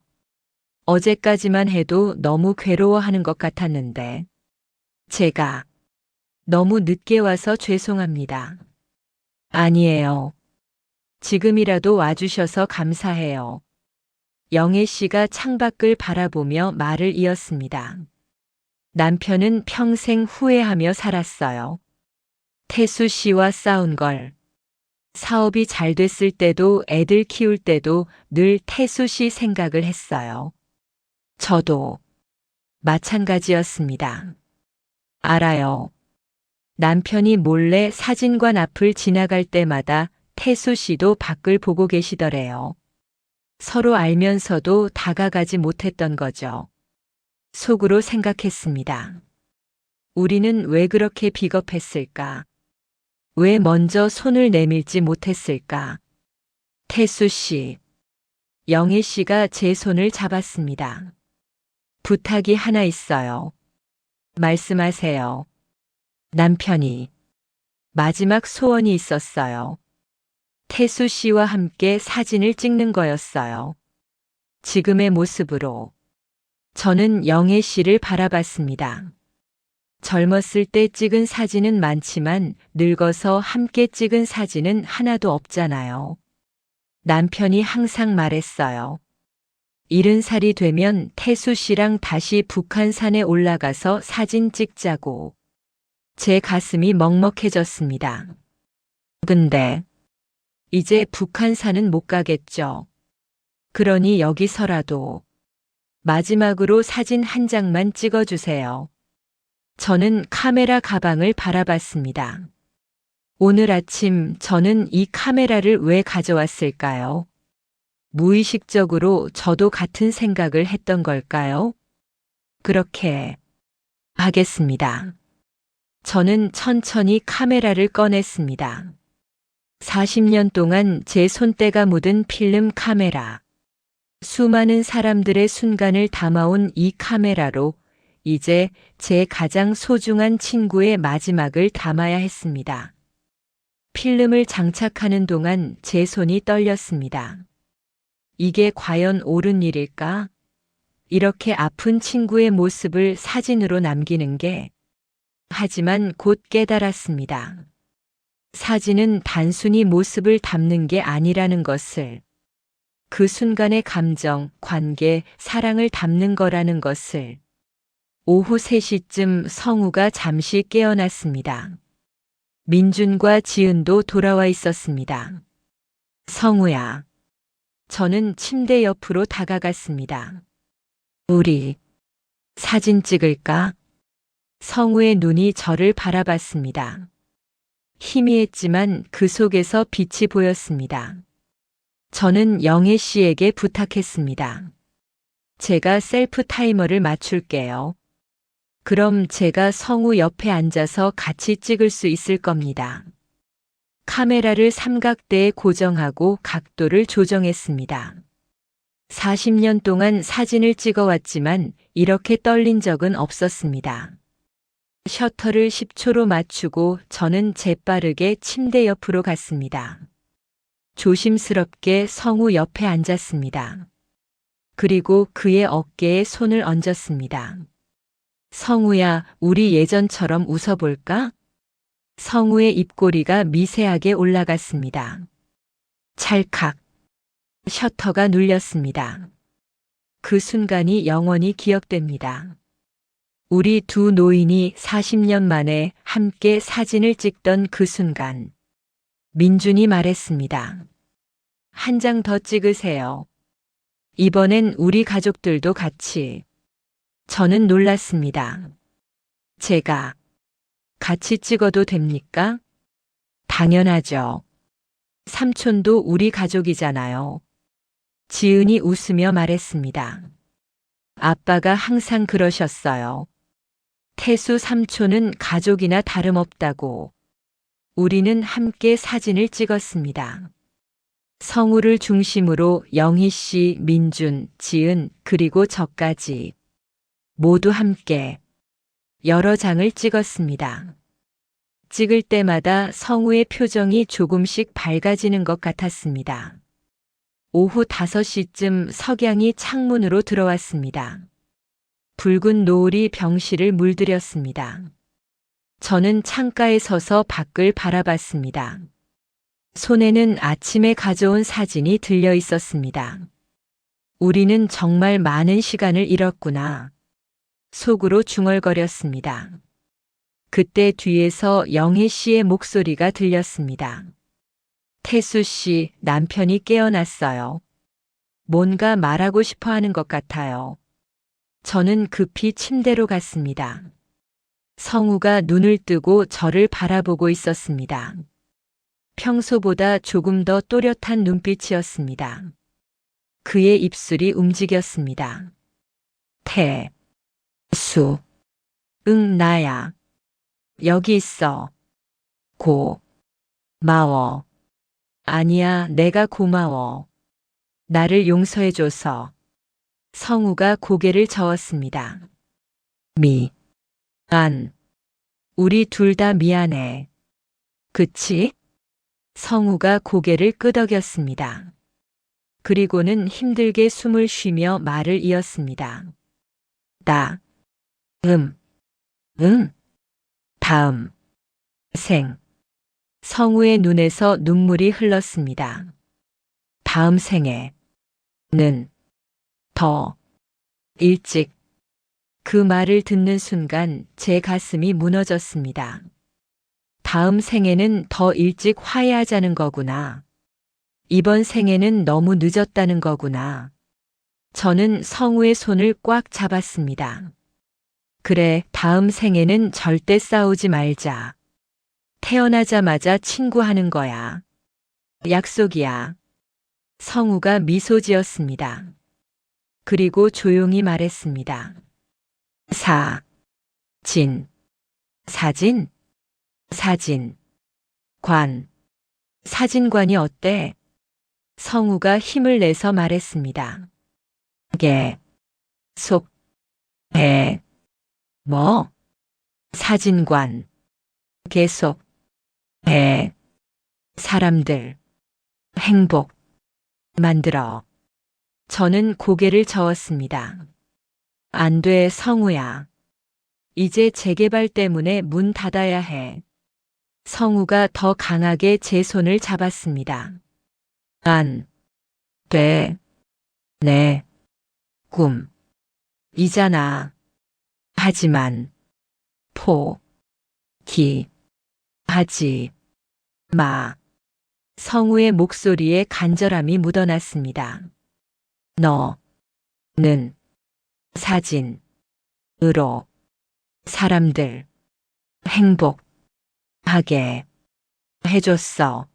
어제까지만 해도 너무 괴로워하는 것 같았는데 제가 너무 늦게 와서 죄송합니다. 아니에요. 지금이라도 와주셔서 감사해요. 영애 씨가 창밖을 바라보며 말을 이었습니다. 남편은 평생 후회하며 살았어요. 태수 씨와 싸운 걸. 사업이 잘 됐을 때도 애들 키울 때도 늘 태수 씨 생각을 했어요. 저도 마찬가지였습니다. 알아요. 남편이 몰래 사진관 앞을 지나갈 때마다 태수 씨도 밖을 보고 계시더래요. 서로 알면서도 다가가지 못했던 거죠. 속으로 생각했습니다. 우리는 왜 그렇게 비겁했을까? 왜 먼저 손을 내밀지 못했을까? 태수 씨. 영애 씨가 제 손을 잡았습니다. 부탁이 하나 있어요. 말씀하세요. 남편이. 마지막 소원이 있었어요. 태수 씨와 함께 사진을 찍는 거였어요. 지금의 모습으로. 저는 영애 씨를 바라봤습니다. 젊었을 때 찍은 사진은 많지만 늙어서 함께 찍은 사진은 하나도 없잖아요. 남편이 항상 말했어요. 70살이 되면 태수 씨랑 다시 북한산에 올라가서 사진 찍자고. 제 가슴이 먹먹해졌습니다. 근데 이제 북한산은 못 가겠죠. 그러니 여기서라도 마지막으로 사진 한 장만 찍어주세요. 저는 카메라 가방을 바라봤습니다. 오늘 아침 저는 이 카메라를 왜 가져왔을까요? 무의식적으로 저도 같은 생각을 했던 걸까요? 그렇게 하겠습니다. 저는 천천히 카메라를 꺼냈습니다. 40년 동안 제 손때가 묻은 필름 카메라. 수많은 사람들의 순간을 담아온 이 카메라로 이제 제 가장 소중한 친구의 마지막을 담아야 했습니다. 필름을 장착하는 동안 제 손이 떨렸습니다. 이게 과연 옳은 일일까? 이렇게 아픈 친구의 모습을 사진으로 남기는 게. 하지만 곧 깨달았습니다. 사진은 단순히 모습을 담는 게 아니라는 것을. 그 순간의 감정, 관계, 사랑을 담는 거라는 것을. 오후 3시쯤 성우가 잠시 깨어났습니다. 민준과 지은도 돌아와 있었습니다. 성우야. 저는 침대 옆으로 다가갔습니다. 우리 사진 찍을까? 성우의 눈이 저를 바라봤습니다. 희미했지만 그 속에서 빛이 보였습니다. 저는 영애 씨에게 부탁했습니다. 제가 셀프 타이머를 맞출게요. 그럼 제가 성우 옆에 앉아서 같이 찍을 수 있을 겁니다. 카메라를 삼각대에 고정하고 각도를 조정했습니다. 40년 동안 사진을 찍어왔지만 이렇게 떨린 적은 없었습니다. 셔터를 10초로 맞추고 저는 재빠르게 침대 옆으로 갔습니다. 조심스럽게 성우 옆에 앉았습니다. 그리고 그의 어깨에 손을 얹었습니다. 성우야, 우리 예전처럼 웃어볼까? 성우의 입꼬리가 미세하게 올라갔습니다. 찰칵. 셔터가 눌렸습니다. 그 순간이 영원히 기억됩니다. 우리 두 노인이 40년 만에 함께 사진을 찍던 그 순간. 민준이 말했습니다. 한 장 더 찍으세요. 이번엔 우리 가족들도 같이. 저는 놀랐습니다. 제가 같이 찍어도 됩니까? 당연하죠. 삼촌도 우리 가족이잖아요. 지은이 웃으며 말했습니다. 아빠가 항상 그러셨어요. 태수 삼촌은 가족이나 다름없다고. 우리는 함께 사진을 찍었습니다. 성우를 중심으로 영희 씨, 민준, 지은, 그리고 저까지 모두 함께 여러 장을 찍었습니다. 찍을 때마다 성우의 표정이 조금씩 밝아지는 것 같았습니다. 오후 5시쯤 석양이 창문으로 들어왔습니다. 붉은 노을이 병실을 물들였습니다. 저는 창가에 서서 밖을 바라봤습니다. 손에는 아침에 가져온 사진이 들려 있었습니다. 우리는 정말 많은 시간을 잃었구나. 속으로 중얼거렸습니다. 그때 뒤에서 영희 씨의 목소리가 들렸습니다. 태수 씨, 남편이 깨어났어요. 뭔가 말하고 싶어 하는 것 같아요. 저는 급히 침대로 갔습니다. 성우가 눈을 뜨고 저를 바라보고 있었습니다. 평소보다 조금 더 또렷한 눈빛이었습니다. 그의 입술이 움직였습니다. 수. 응, 나야. 여기 있어. 고마워. 아니야, 내가 고마워. 나를 용서해줘서. 성우가 고개를 저었습니다. 우리 둘 다 미안해. 그치? 성우가 고개를 끄덕였습니다. 그리고는 힘들게 숨을 쉬며 말을 이었습니다. 다음 생. 성우의 눈에서 눈물이 흘렀습니다. 다음 생에는 더 일찍. 그 말을 듣는 순간 제 가슴이 무너졌습니다. 다음 생에는 더 일찍 화해하자는 거구나. 이번 생에는 너무 늦었다는 거구나. 저는 성우의 손을 꽉 잡았습니다. 그래, 다음 생에는 절대 싸우지 말자. 태어나자마자 친구하는 거야. 약속이야. 성우가 미소 지었습니다. 그리고 조용히 말했습니다. 사진관. 사진관이 어때? 성우가 힘을 내서 말했습니다. 뭐? 사진관. 사람들. 행복. 만들어. 저는 고개를 저었습니다. 안 돼, 성우야. 이제 재개발 때문에 문 닫아야 해. 성우가 더 강하게 제 손을 잡았습니다. 안 돼. 내 꿈이잖아. 하지만 포기하지 마. 성우의 목소리에 간절함이 묻어났습니다. 너는 사진으로 사람들 행복하게 해줬어.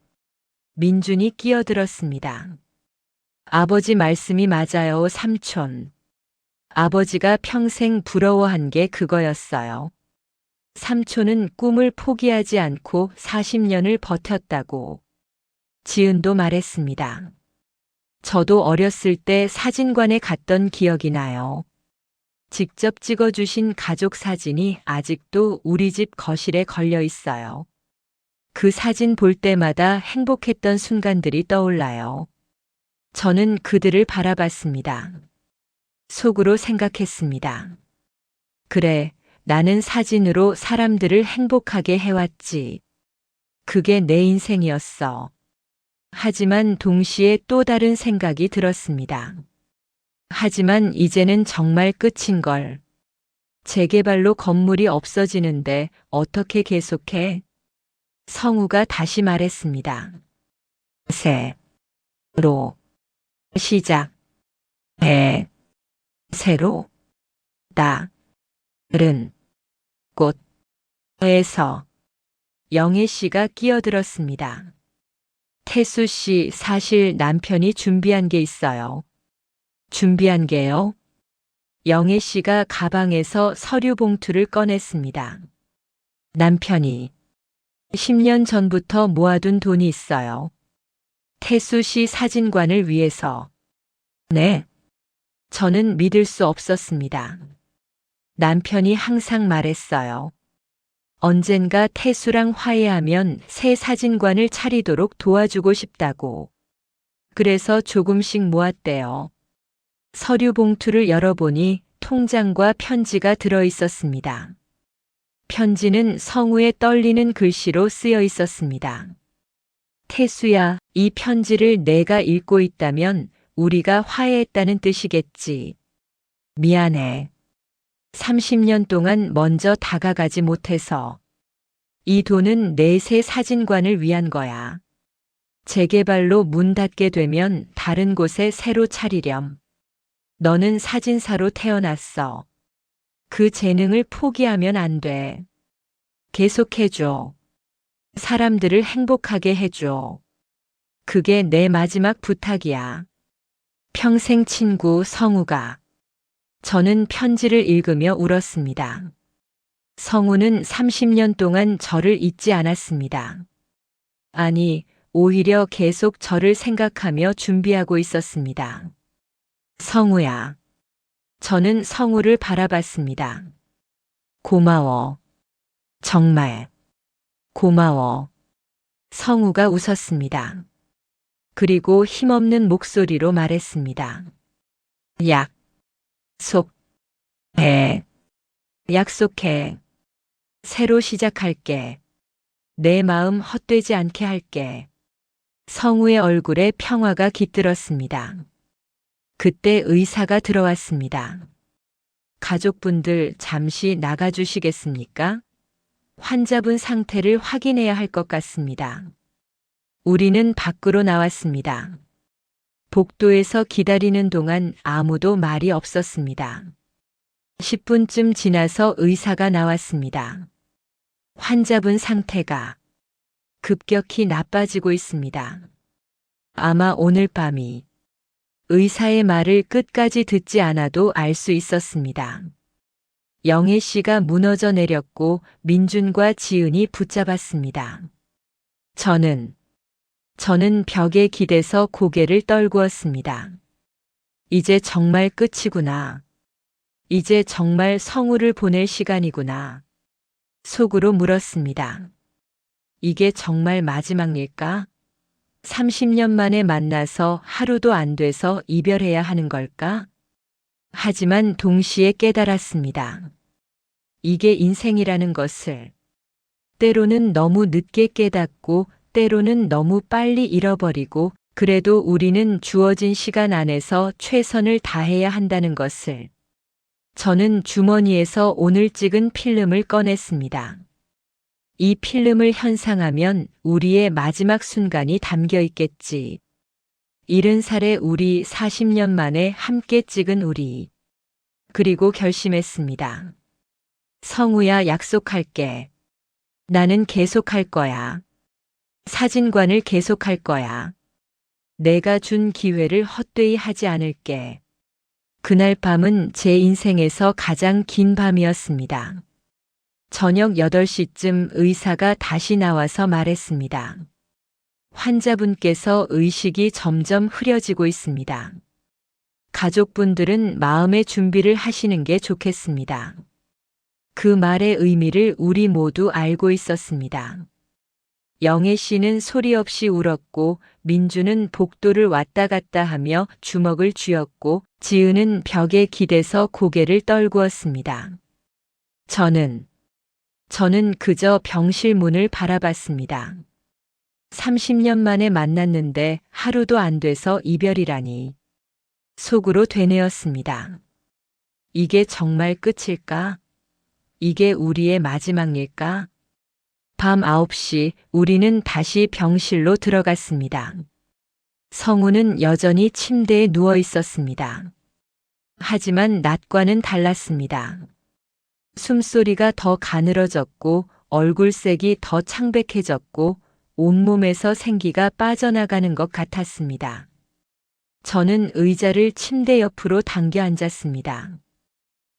민준이 끼어들었습니다. 아버지 말씀이 맞아요, 삼촌. 아버지가 평생 부러워한 게 그거였어요. 삼촌은 꿈을 포기하지 않고 40년을 버텼다고. 지은도 말했습니다. 저도 어렸을 때 사진관에 갔던 기억이 나요. 직접 찍어주신 가족 사진이 아직도 우리 집 거실에 걸려 있어요. 그 사진 볼 때마다 행복했던 순간들이 떠올라요. 저는 그들을 바라봤습니다. 속으로 생각했습니다. 그래, 나는 사진으로 사람들을 행복하게 해왔지. 그게 내 인생이었어. 하지만 동시에 또 다른 생각이 들었습니다. 하지만 이제는 정말 끝인걸. 재개발로 건물이 없어지는데 어떻게 계속해? 성우가 다시 말했습니다. 새로 시작. 새로 다른 곳에서 영애 씨가 끼어들었습니다. 태수 씨, 사실 남편이 준비한 게 있어요. 준비한 게요? 영애 씨가 가방에서 서류 봉투를 꺼냈습니다. 남편이 10년 전부터 모아둔 돈이 있어요. 태수 씨 사진관을 위해서. 네. 저는 믿을 수 없었습니다. 남편이 항상 말했어요. 언젠가 태수랑 화해하면 새 사진관을 차리도록 도와주고 싶다고. 그래서 조금씩 모았대요. 서류 봉투를 열어보니 통장과 편지가 들어 있었습니다. 편지는 성우의 떨리는 글씨로 쓰여 있었습니다. 태수야, 이 편지를 내가 읽고 있다면 우리가 화해했다는 뜻이겠지. 미안해. 30년 동안 먼저 다가가지 못해서. 이 돈은 내 새 사진관을 위한 거야. 재개발로 문 닫게 되면 다른 곳에 새로 차리렴. 너는 사진사로 태어났어. 그 재능을 포기하면 안 돼. 계속해줘. 사람들을 행복하게 해줘. 그게 내 마지막 부탁이야. 평생 친구 성우가. 저는 편지를 읽으며 울었습니다. 성우는 30년 동안 저를 잊지 않았습니다. 아니, 오히려 계속 저를 생각하며 준비하고 있었습니다. 성우야. 저는 성우를 바라봤습니다. 고마워. 정말. 고마워. 성우가 웃었습니다. 그리고 힘없는 목소리로 말했습니다. 약속해. 새로 시작할게. 내 마음 헛되지 않게 할게. 성우의 얼굴에 평화가 깃들었습니다. 그때 의사가 들어왔습니다. 가족분들 잠시 나가주시겠습니까? 환자분 상태를 확인해야 할 것 같습니다. 우리는 밖으로 나왔습니다. 복도에서 기다리는 동안 아무도 말이 없었습니다. 10분쯤 지나서 의사가 나왔습니다. 환자분 상태가 급격히 나빠지고 있습니다. 아마 오늘 밤이. 의사의 말을 끝까지 듣지 않아도 알 수 있었습니다. 영애 씨가 무너져 내렸고 민준과 지은이 붙잡았습니다. 저는 벽에 기대서 고개를 떨구었습니다. 이제 정말 끝이구나. 이제 정말 성우를 보낼 시간이구나. 속으로 물었습니다. 이게 정말 마지막일까? 30년 만에 만나서 하루도 안 돼서 이별해야 하는 걸까? 하지만 동시에 깨달았습니다. 이게 인생이라는 것을. 때로는 너무 늦게 깨닫고 때로는 너무 빨리 잃어버리고 그래도 우리는 주어진 시간 안에서 최선을 다해야 한다는 것을. 저는 주머니에서 오늘 찍은 필름을 꺼냈습니다. 이 필름을 현상하면 우리의 마지막 순간이 담겨 있겠지. 70살의 우리, 40년 만에 함께 찍은 우리. 그리고 결심했습니다. 성우야, 약속할게. 나는 계속할 거야. 사진관을 계속할 거야. 내가 준 기회를 헛되이 하지 않을게. 그날 밤은 제 인생에서 가장 긴 밤이었습니다. 저녁 8시쯤 의사가 다시 나와서 말했습니다. 환자분께서 의식이 점점 흐려지고 있습니다. 가족분들은 마음의 준비를 하시는 게 좋겠습니다. 그 말의 의미를 우리 모두 알고 있었습니다. 영애 씨는 소리 없이 울었고 민주는 복도를 왔다 갔다 하며 주먹을 쥐었고 지은은 벽에 기대서 고개를 떨구었습니다. 저는 그저 병실 문을 바라봤습니다. 30년 만에 만났는데 하루도 안 돼서 이별이라니. 속으로 되뇌었습니다. 이게 정말 끝일까? 이게 우리의 마지막일까? 밤 9시 우리는 다시 병실로 들어갔습니다. 성우는 여전히 침대에 누워 있었습니다. 하지만 낮과는 달랐습니다. 숨소리가 더 가늘어졌고 얼굴색이 더 창백해졌고 온몸에서 생기가 빠져나가는 것 같았습니다. 저는 의자를 침대 옆으로 당겨 앉았습니다.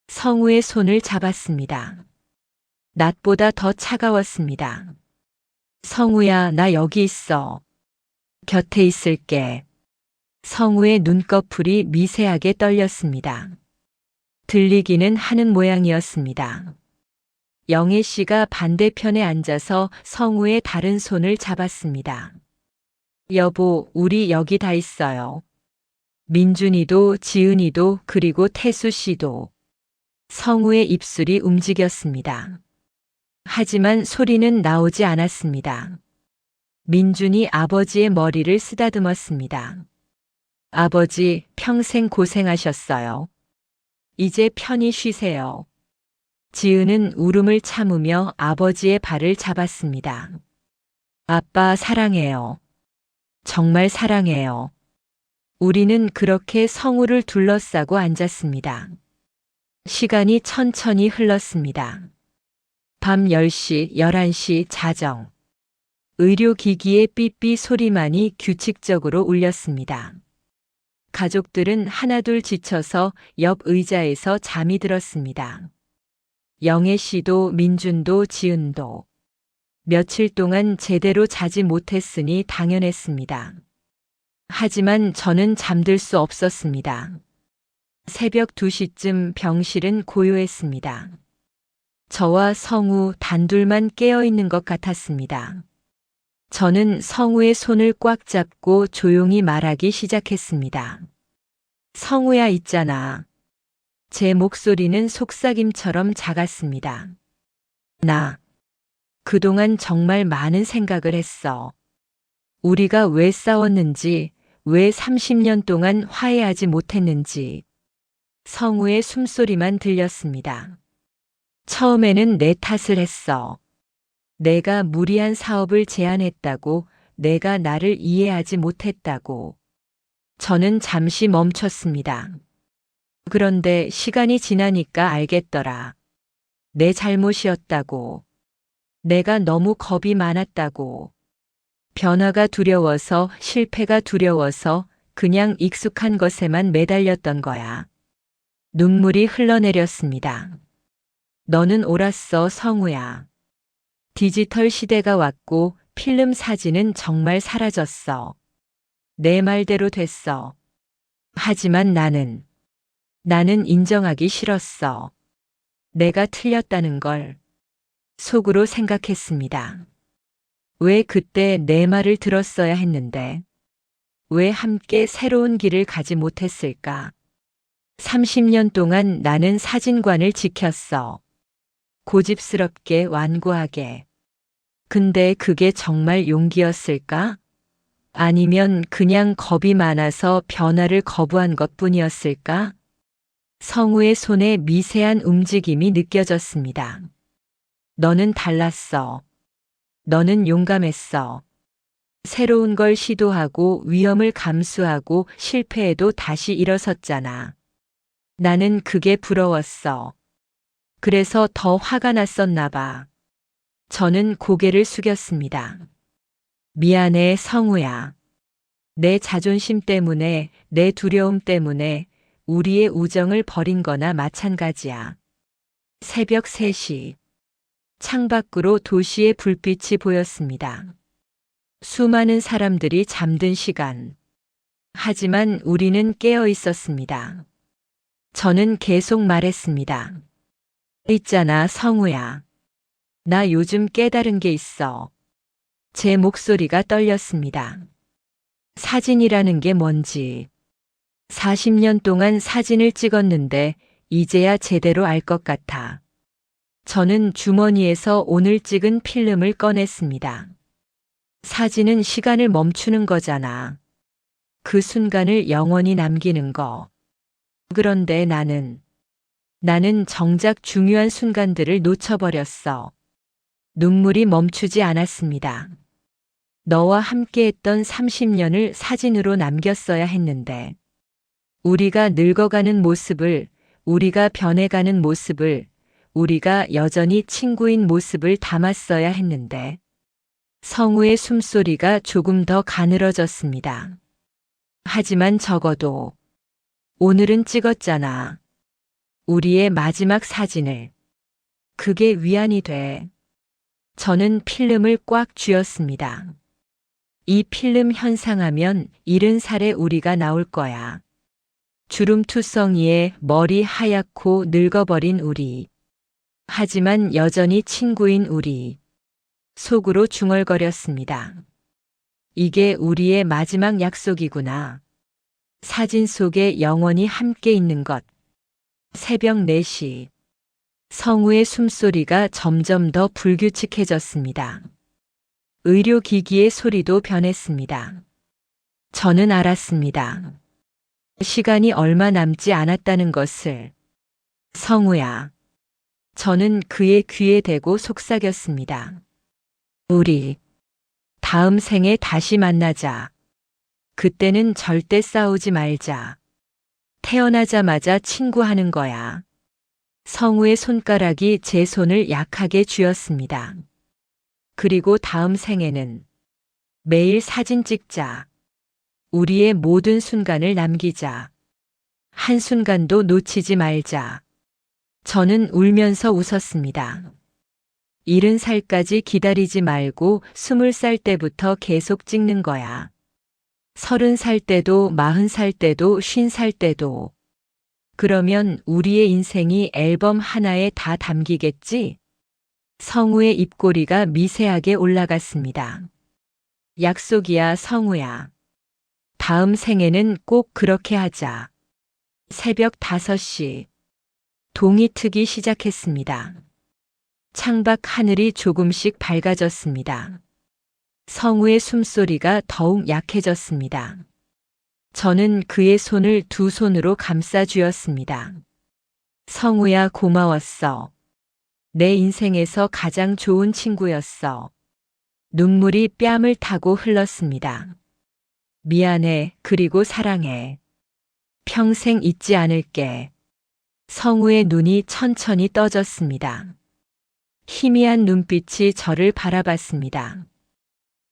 성우의 손을 잡았습니다. 낮보다 더 차가웠습니다. 성우야, 나 여기 있어. 곁에 있을게. 성우의 눈꺼풀이 미세하게 떨렸습니다. 들리기는 하는 모양이었습니다. 영애 씨가 반대편에 앉아서 성우의 다른 손을 잡았습니다. 여보, 우리 여기 다 있어요. 민준이도 지은이도 그리고 태수 씨도. 성우의 입술이 움직였습니다. 하지만 소리는 나오지 않았습니다. 민준이 아버지의 머리를 쓰다듬었습니다. 아버지, 평생 고생하셨어요. 이제 편히 쉬세요. 지은은 울음을 참으며 아버지의 발을 잡았습니다. 아빠 사랑해요. 정말 사랑해요. 우리는 그렇게 성우를 둘러싸고 앉았습니다. 시간이 천천히 흘렀습니다. 밤 10시, 11시 자정. 의료기기의 삐삐 소리만이 규칙적으로 울렸습니다. 가족들은 하나둘 지쳐서 옆 의자에서 잠이 들었습니다. 영애 씨도 민준도 지은도. 며칠 동안 제대로 자지 못했으니 당연했습니다. 하지만 저는 잠들 수 없었습니다. 새벽 2시쯤 병실은 고요했습니다. 저와 성우 단둘만 깨어있는 것 같았습니다. 저는 성우의 손을 꽉 잡고 조용히 말하기 시작했습니다. 성우야, 있잖아. 제 목소리는 속삭임처럼 작았습니다. 나 그동안 정말 많은 생각을 했어. 우리가 왜 싸웠는지, 왜 30년 동안 화해하지 못했는지. 성우의 숨소리만 들렸습니다. 처음에는 내 탓을 했어. 내가 무리한 사업을 제안했다고, 내가 나를 이해하지 못했다고. 저는 잠시 멈췄습니다. 그런데 시간이 지나니까 알겠더라. 내 잘못이었다고. 내가 너무 겁이 많았다고. 변화가 두려워서, 실패가 두려워서 그냥 익숙한 것에만 매달렸던 거야. 눈물이 흘러내렸습니다. 너는 옳았어, 성우야. 디지털 시대가 왔고 필름 사진은 정말 사라졌어. 내 말대로 됐어. 하지만 나는 인정하기 싫었어. 내가 틀렸다는 걸 속으로 생각했습니다. 왜 그때 내 말을 들었어야 했는데? 왜 함께 새로운 길을 가지 못했을까? 30년 동안 나는 사진관을 지켰어. 고집스럽게 완고하게. 근데 그게 정말 용기였을까? 아니면 그냥 겁이 많아서 변화를 거부한 것뿐이었을까? 성우의 손에 미세한 움직임이 느껴졌습니다. 너는 달랐어. 너는 용감했어. 새로운 걸 시도하고 위험을 감수하고 실패해도 다시 일어섰잖아. 나는 그게 부러웠어. 그래서 더 화가 났었나 봐. 저는 고개를 숙였습니다. 미안해, 성우야. 내 자존심 때문에, 내 두려움 때문에 우리의 우정을 버린 거나 마찬가지야. 새벽 3시. 창밖으로 도시의 불빛이 보였습니다. 수많은 사람들이 잠든 시간. 하지만 우리는 깨어 있었습니다. 저는 계속 말했습니다. 있잖아, 성우야. 나 요즘 깨달은 게 있어. 제 목소리가 떨렸습니다. 사진이라는 게 뭔지. 40년 동안 사진을 찍었는데 이제야 제대로 알 것 같아. 저는 주머니에서 오늘 찍은 필름을 꺼냈습니다. 사진은 시간을 멈추는 거잖아. 그 순간을 영원히 남기는 거. 그런데 나는 정작 중요한 순간들을 놓쳐버렸어. 눈물이 멈추지 않았습니다. 너와 함께했던 30년을 사진으로 남겼어야 했는데, 우리가 늙어가는 모습을, 우리가 변해가는 모습을, 우리가 여전히 친구인 모습을 담았어야 했는데, 성우의 숨소리가 조금 더 가늘어졌습니다. 하지만 적어도 오늘은 찍었잖아. 우리의 마지막 사진을. 그게 위안이 돼. 저는 필름을 꽉 쥐었습니다. 이 필름 현상하면 70살의 우리가 나올 거야. 주름투성이에 머리 하얗고 늙어버린 우리. 하지만 여전히 친구인 우리. 속으로 중얼거렸습니다. 이게 우리의 마지막 약속이구나. 사진 속에 영원히 함께 있는 것. 새벽 4시. 성우의 숨소리가 점점 더 불규칙해졌습니다. 의료기기의 소리도 변했습니다. 저는 알았습니다. 시간이 얼마 남지 않았다는 것을. 성우야. 저는 그의 귀에 대고 속삭였습니다. 우리 다음 생에 다시 만나자. 그때는 절대 싸우지 말자. 태어나자마자 친구하는 거야. 성우의 손가락이 제 손을 약하게 쥐었습니다. 그리고 다음 생에는 매일 사진 찍자. 우리의 모든 순간을 남기자. 한순간도 놓치지 말자. 저는 울면서 웃었습니다. 70살까지 기다리지 말고 20살 때부터 계속 찍는 거야. 30살 때도 40살 때도 50살 때도. 그러면 우리의 인생이 앨범 하나에 다 담기겠지? 성우의 입꼬리가 미세하게 올라갔습니다. 약속이야, 성우야. 다음 생에는 꼭 그렇게 하자. 새벽 5시. 동이 트기 시작했습니다. 창밖 하늘이 조금씩 밝아졌습니다. 성우의 숨소리가 더욱 약해졌습니다. 저는 그의 손을 두 손으로 감싸 쥐었습니다. 성우야, 고마웠어. 내 인생에서 가장 좋은 친구였어. 눈물이 뺨을 타고 흘렀습니다. 미안해, 그리고 사랑해. 평생 잊지 않을게. 성우의 눈이 천천히 떠졌습니다. 희미한 눈빛이 저를 바라봤습니다.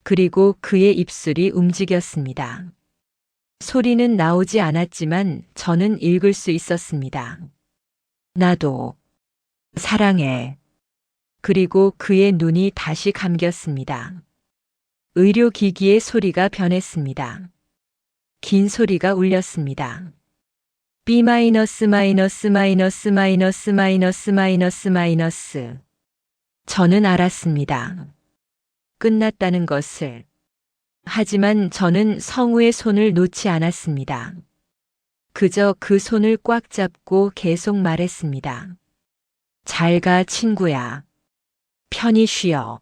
그리고 그의 입술이 움직였습니다. 소리는 나오지 않았지만 저는 읽을 수 있었습니다. 나도 사랑해. 그리고 그의 눈이 다시 감겼습니다. 의료기기의 소리가 변했습니다. 긴 소리가 울렸습니다. B 마이너스 마이너스 마이너스 마이너스 마이너스 마이너스 마이너스. 저는 알았습니다. 끝났다는 것을. 하지만 저는 성우의 손을 놓지 않았습니다. 그저 그 손을 꽉 잡고 계속 말했습니다. 잘 가, 친구야. 편히 쉬어.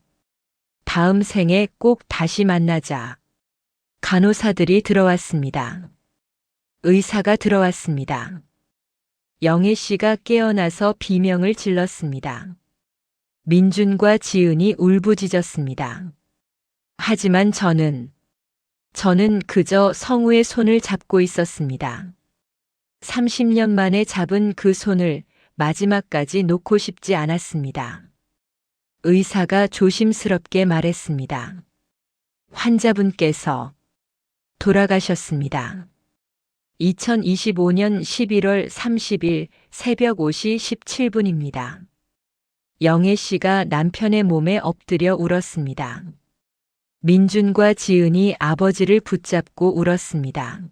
다음 생에 꼭 다시 만나자. 간호사들이 들어왔습니다. 의사가 들어왔습니다. 영애 씨가 깨어나서 비명을 질렀습니다. 민준과 지은이 울부짖었습니다. 하지만 저는 그저 성우의 손을 잡고 있었습니다. 30년 만에 잡은 그 손을 마지막까지 놓고 싶지 않았습니다. 의사가 조심스럽게 말했습니다. 환자분께서 돌아가셨습니다. 2025년 11월 30일 새벽 5시 17분입니다. 영애 씨가 남편의 몸에 엎드려 울었습니다. 민준과 지은이 아버지를 붙잡고 울었습니다.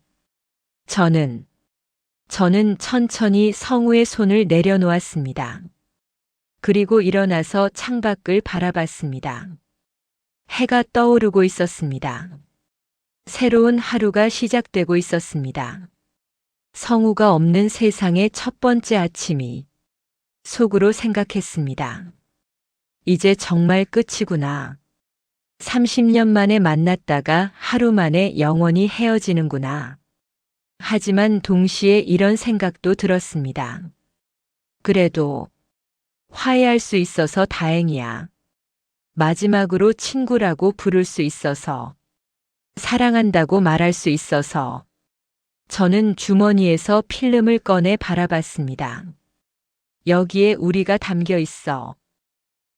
저는 천천히 성우의 손을 내려놓았습니다. 그리고 일어나서 창밖을 바라봤습니다. 해가 떠오르고 있었습니다. 새로운 하루가 시작되고 있었습니다. 성우가 없는 세상의 첫 번째 아침이 속으로 생각했습니다. 이제 정말 끝이구나. 30년 만에 만났다가 하루 만에 영원히 헤어지는구나. 하지만 동시에 이런 생각도 들었습니다. 그래도 화해할 수 있어서 다행이야. 마지막으로 친구라고 부를 수 있어서, 사랑한다고 말할 수 있어서. 저는 주머니에서 필름을 꺼내 바라봤습니다. 여기에 우리가 담겨 있어.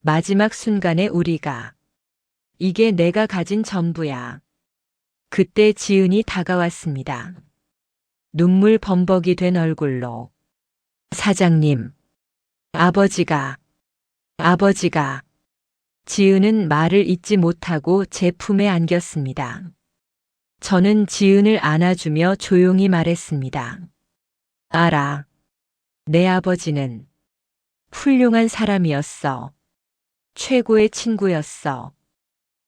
마지막 순간의 우리가. 이게 내가 가진 전부야. 그때 지은이 다가왔습니다. 눈물 범벅이 된 얼굴로. 사장님, 아버지가. 지은은 말을 잇지 못하고 제 품에 안겼습니다. 저는 지은을 안아주며 조용히 말했습니다. 알아. 내 아버지는 훌륭한 사람이었어. 최고의 친구였어.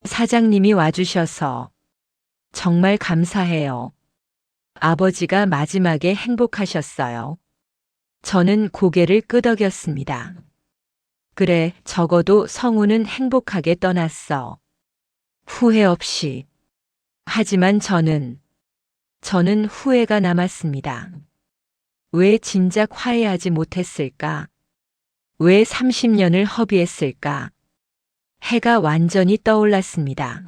사장님이 와주셔서 정말 감사해요. 아버지가 마지막에 행복하셨어요. 저는 고개를 끄덕였습니다. 그래, 적어도 성우는 행복하게 떠났어. 후회 없이. 하지만 저는 후회가 남았습니다. 왜 진작 화해하지 못했을까? 왜 30년을 허비했을까? 해가 완전히 떠올랐습니다.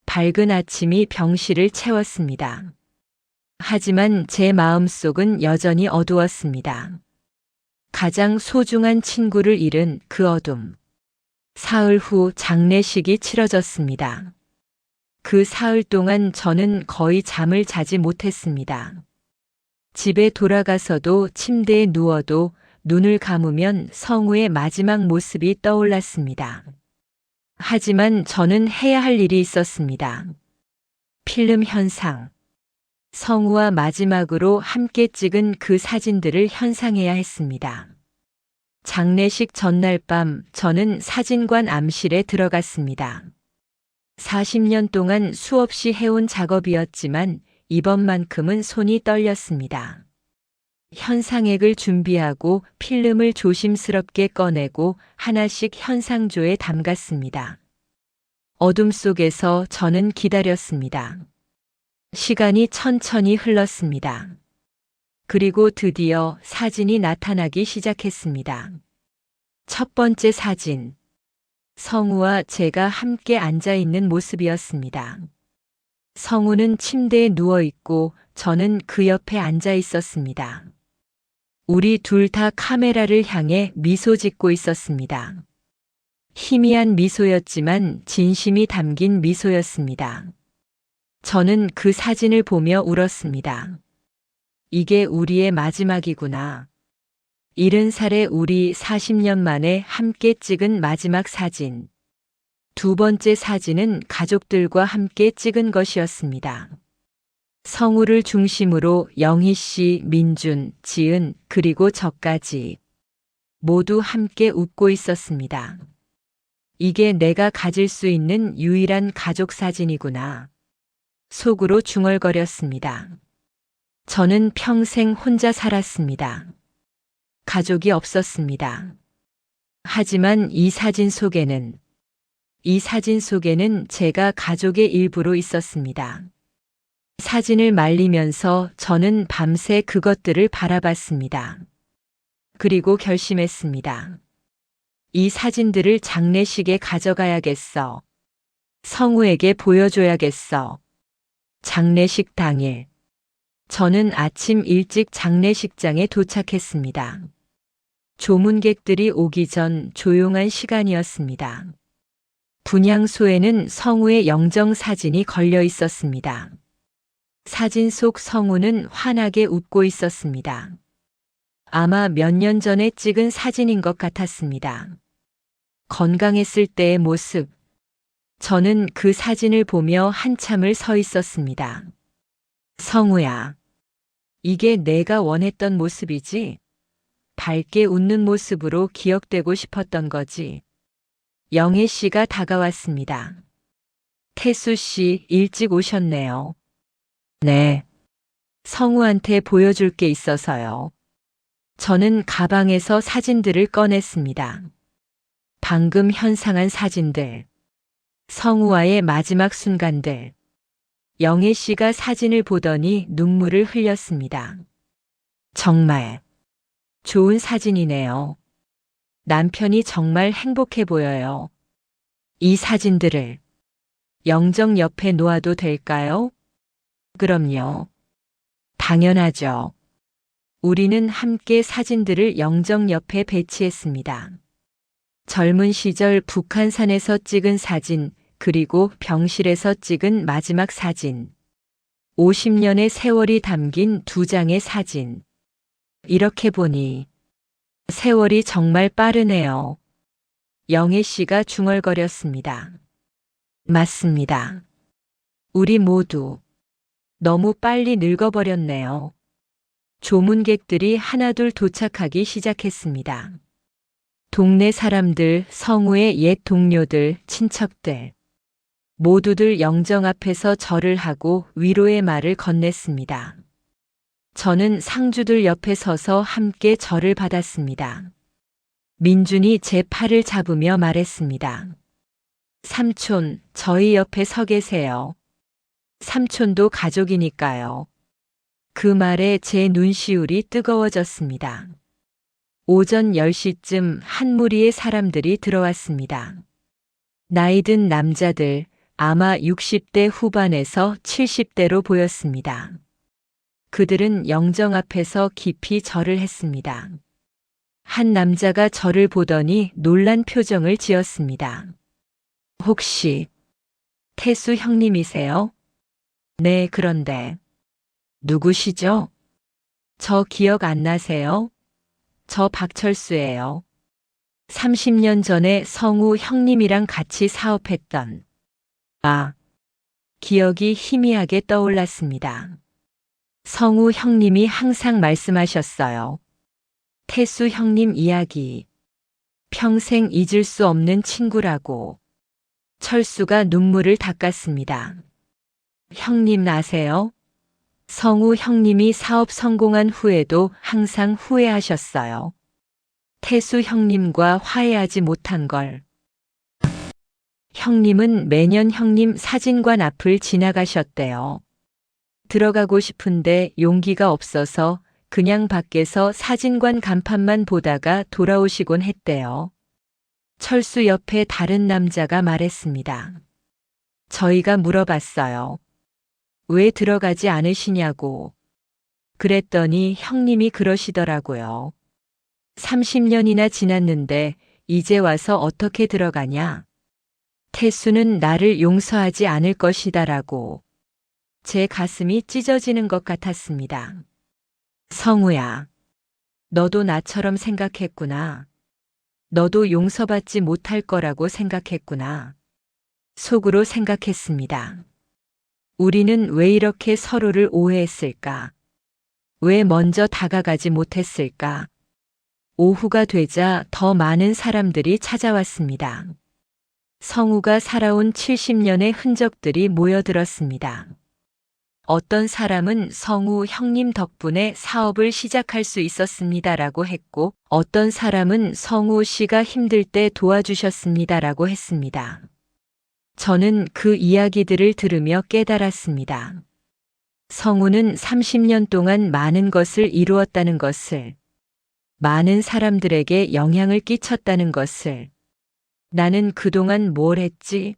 밝은 아침이 병실을 채웠습니다. 하지만 제 마음속은 여전히 어두웠습니다. 가장 소중한 친구를 잃은 그 어둠. 사흘 후 장례식이 치러졌습니다. 그 사흘 동안 저는 거의 잠을 자지 못했습니다. 집에 돌아가서도 침대에 누워도 눈을 감으면 성우의 마지막 모습이 떠올랐습니다. 하지만 저는 해야 할 일이 있었습니다. 필름 현상. 성우와 마지막으로 함께 찍은 그 사진들을 현상해야 했습니다. 장례식 전날 밤 저는 사진관 암실에 들어갔습니다. 40년 동안 수없이 해온 작업이었지만 이번만큼은 손이 떨렸습니다. 현상액을 준비하고 필름을 조심스럽게 꺼내고 하나씩 현상조에 담갔습니다. 어둠 속에서 저는 기다렸습니다. 시간이 천천히 흘렀습니다. 그리고 드디어 사진이 나타나기 시작했습니다. 첫 번째 사진. 성우와 제가 함께 앉아 있는 모습이었습니다. 성우는 침대에 누워 있고 저는 그 옆에 앉아 있었습니다. 우리 둘 다 카메라를 향해 미소 짓고 있었습니다. 희미한 미소였지만 진심이 담긴 미소였습니다. 저는 그 사진을 보며 울었습니다. 이게 우리의 마지막이구나. 70살의 우리 40년 만에 함께 찍은 마지막 사진. 두 번째 사진은 가족들과 함께 찍은 것이었습니다. 성우를 중심으로 영희 씨, 민준, 지은, 그리고 저까지 모두 함께 웃고 있었습니다. 이게 내가 가질 수 있는 유일한 가족 사진이구나. 속으로 중얼거렸습니다. 저는 평생 혼자 살았습니다. 가족이 없었습니다. 하지만 이 사진 속에는 제가 가족의 일부로 있었습니다. 사진을 말리면서 저는 밤새 그것들을 바라봤습니다. 그리고 결심했습니다. 이 사진들을 장례식에 가져가야겠어. 성우에게 보여줘야겠어. 장례식 당일. 저는 아침 일찍 장례식장에 도착했습니다. 조문객들이 오기 전 조용한 시간이었습니다. 분향소에는 성우의 영정 사진이 걸려 있었습니다. 사진 속 성우는 환하게 웃고 있었습니다. 아마 몇 년 전에 찍은 사진인 것 같았습니다. 건강했을 때의 모습. 저는 그 사진을 보며 한참을 서 있었습니다. 성우야, 이게 내가 원했던 모습이지? 밝게 웃는 모습으로 기억되고 싶었던 거지. 영애 씨가 다가왔습니다. 태수 씨, 일찍 오셨네요. 네. 성우한테 보여줄 게 있어서요. 저는 가방에서 사진들을 꺼냈습니다. 방금 현상한 사진들. 성우와의 마지막 순간들. 영애 씨가 사진을 보더니 눈물을 흘렸습니다. 정말 좋은 사진이네요. 남편이 정말 행복해 보여요. 이 사진들을 영정 옆에 놓아도 될까요? 그럼요. 당연하죠. 우리는 함께 사진들을 영정 옆에 배치했습니다. 젊은 시절 북한산에서 찍은 사진, 그리고 병실에서 찍은 마지막 사진. 50년의 세월이 담긴 2장의 사진. 이렇게 보니 세월이 정말 빠르네요. 영애 씨가 중얼거렸습니다. 맞습니다. 우리 모두 너무 빨리 늙어버렸네요. 조문객들이 하나둘 도착하기 시작했습니다. 동네 사람들, 성우의 옛 동료들, 친척들. 모두들 영정 앞에서 절을 하고 위로의 말을 건넸습니다. 저는 상주들 옆에 서서 함께 절을 받았습니다. 민준이 제 팔을 잡으며 말했습니다. 삼촌, 저희 옆에 서 계세요. 삼촌도 가족이니까요. 그 말에 제 눈시울이 뜨거워졌습니다. 오전 10시쯤 한 무리의 사람들이 들어왔습니다. 나이든 남자들, 아마 60대 후반에서 70대로 보였습니다. 그들은 영정 앞에서 깊이 절을 했습니다. 한 남자가 저를 보더니 놀란 표정을 지었습니다. 혹시 태수 형님이세요? 네, 그런데 누구시죠? 저 기억 안 나세요? 저 박철수예요. 30년 전에 성우 형님이랑 같이 사업했던. 기억이 희미하게 떠올랐습니다. 성우 형님이 항상 말씀하셨어요. 태수 형님 이야기. 평생 잊을 수 없는 친구라고. 철수가 눈물을 닦았습니다. 형님 아세요? 성우 형님이 사업 성공한 후에도 항상 후회하셨어요. 태수 형님과 화해하지 못한 걸. 형님은 매년 형님 사진관 앞을 지나가셨대요. 들어가고 싶은데 용기가 없어서 그냥 밖에서 사진관 간판만 보다가 돌아오시곤 했대요. 철수 옆에 다른 남자가 말했습니다. 저희가 물어봤어요. 왜 들어가지 않으시냐고. 그랬더니 형님이 그러시더라고요. 30년이나 지났는데 이제 와서 어떻게 들어가냐. 태수는 나를 용서하지 않을 것이다라고. 제 가슴이 찢어지는 것 같았습니다. 성우야, 너도 나처럼 생각했구나. 너도 용서받지 못할 거라고 생각했구나. 속으로 생각했습니다. 우리는 왜 이렇게 서로를 오해했을까? 왜 먼저 다가가지 못했을까? 오후가 되자 더 많은 사람들이 찾아왔습니다. 성우가 살아온 70년의 흔적들이 모여들었습니다. 어떤 사람은 성우 형님 덕분에 사업을 시작할 수 있었습니다라고 했고, 어떤 사람은 성우 씨가 힘들 때 도와주셨습니다라고 했습니다. 저는 그 이야기들을 들으며 깨달았습니다. 성우는 30년 동안 많은 것을 이루었다는 것을, 많은 사람들에게 영향을 끼쳤다는 것을. 나는 그동안 뭘 했지?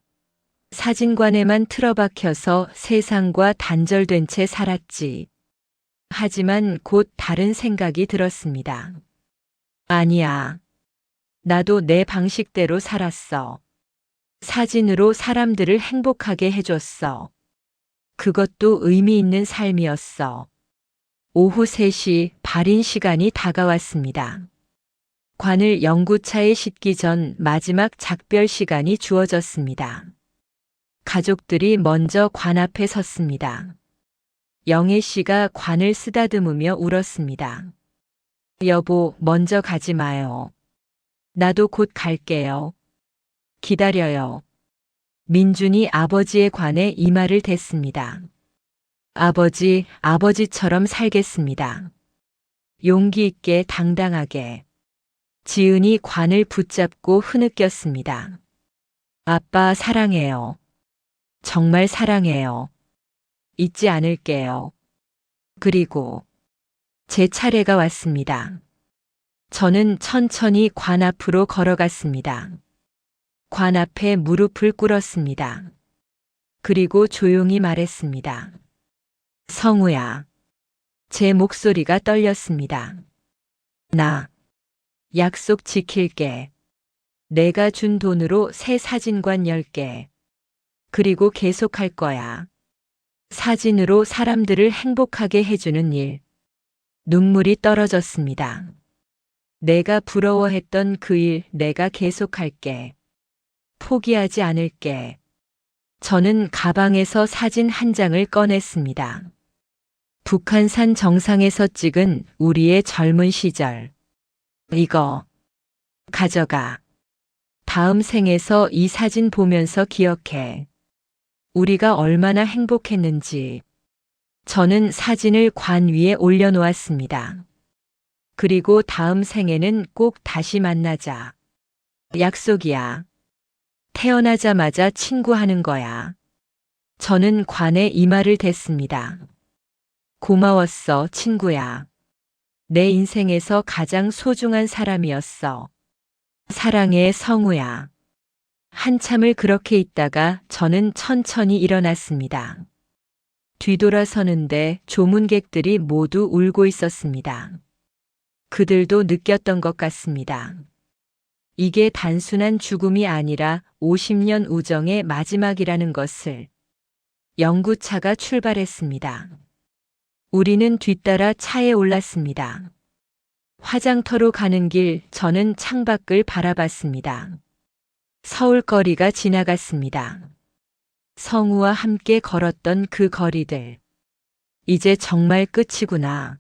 사진관에만 틀어박혀서 세상과 단절된 채 살았지. 하지만 곧 다른 생각이 들었습니다. 아니야. 나도 내 방식대로 살았어. 사진으로 사람들을 행복하게 해줬어. 그것도 의미 있는 삶이었어. 오후 3시 발인 시간이 다가왔습니다. 관을 연구차에 싣기 전 마지막 작별 시간이 주어졌습니다. 가족들이 먼저 관 앞에 섰습니다. 영애 씨가 관을 쓰다듬으며 울었습니다. 여보, 먼저 가지 마요. 나도 곧 갈게요. 기다려요. 민준이 아버지의 관에 이마를 댔습니다. 아버지, 아버지처럼 살겠습니다. 용기 있게 당당하게. 지은이 관을 붙잡고 흐느꼈습니다. 아빠 사랑해요. 정말 사랑해요. 잊지 않을게요. 그리고 제 차례가 왔습니다. 저는 천천히 관 앞으로 걸어갔습니다. 관 앞에 무릎을 꿇었습니다. 그리고 조용히 말했습니다. 성우야. 제 목소리가 떨렸습니다. 나 약속 지킬게. 내가 준 돈으로 새 사진관 10개. 그리고 계속할 거야. 사진으로 사람들을 행복하게 해주는 일. 눈물이 떨어졌습니다. 내가 부러워했던 그 일 내가 계속할게. 포기하지 않을게. 저는 가방에서 사진 한 장을 꺼냈습니다. 북한산 정상에서 찍은 우리의 젊은 시절. 이거 가져가. 다음 생에서 이 사진 보면서 기억해. 우리가 얼마나 행복했는지. 저는 사진을 관 위에 올려놓았습니다. 그리고 다음 생에는 꼭 다시 만나자. 약속이야. 태어나자마자 친구하는 거야. 저는 관에 이마를 댔습니다. 고마웠어, 친구야. 내 인생에서 가장 소중한 사람이었어. 사랑해, 성우야. 한참을 그렇게 있다가 저는 천천히 일어났습니다. 뒤돌아서는데 조문객들이 모두 울고 있었습니다. 그들도 느꼈던 것 같습니다. 이게 단순한 죽음이 아니라 50년 우정의 마지막이라는 것을. 연구차가 출발했습니다. 우리는 뒤따라 차에 올랐습니다. 화장터로 가는 길 저는 창밖을 바라봤습니다. 서울거리가 지나갔습니다. 성우와 함께 걸었던 그 거리들. 이제 정말 끝이구나.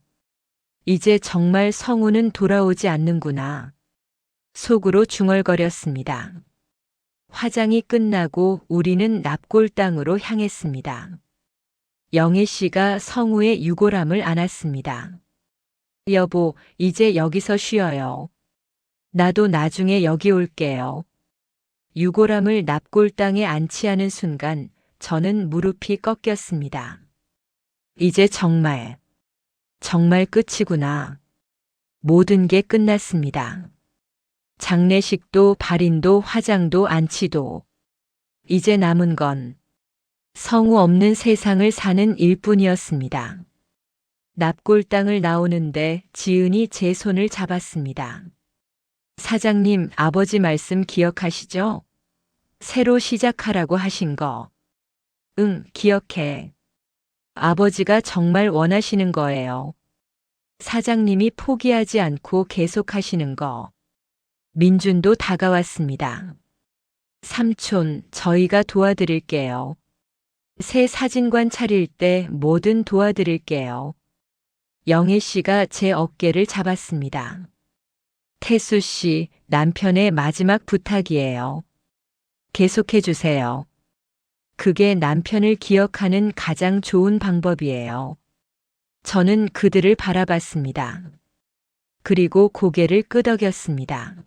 이제 정말 성우는 돌아오지 않는구나. 속으로 중얼거렸습니다. 화장이 끝나고 우리는 납골당으로 향했습니다. 영애 씨가 성우의 유골함을 안았습니다. 여보, 이제 여기서 쉬어요. 나도 나중에 여기 올게요. 유골함을 납골당에 안치하는 순간 저는 무릎이 꺾였습니다. 이제 정말 끝이구나. 모든 게 끝났습니다. 장례식도 발인도 화장도 안치도. 이제 남은 건 성우 없는 세상을 사는 일뿐이었습니다. 납골당을 나오는데 지은이 제 손을 잡았습니다. 사장님, 아버지 말씀 기억하시죠? 새로 시작하라고 하신 거. 응, 기억해. 아버지가 정말 원하시는 거예요. 사장님이 포기하지 않고 계속하시는 거. 민준도 다가왔습니다. 삼촌, 저희가 도와드릴게요. 새 사진관 차릴 때 뭐든 도와드릴게요. 영애 씨가 제 어깨를 잡았습니다. 태수 씨, 남편의 마지막 부탁이에요. 계속해 주세요. 그게 남편을 기억하는 가장 좋은 방법이에요. 저는 그들을 바라봤습니다. 그리고 고개를 끄덕였습니다.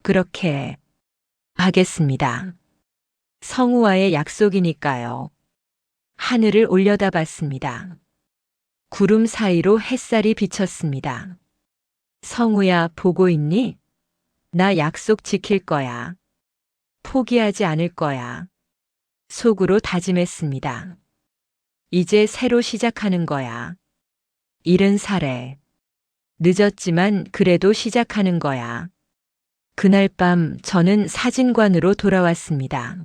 그렇게 하겠습니다. 성우와의 약속이니까요. 하늘을 올려다봤습니다. 구름 사이로 햇살이 비쳤습니다. 성우야, 보고 있니? 나 약속 지킬 거야. 포기하지 않을 거야. 속으로 다짐했습니다. 이제 새로 시작하는 거야. 70살에. 늦었지만 그래도 시작하는 거야. 그날 밤 저는 사진관으로 돌아왔습니다.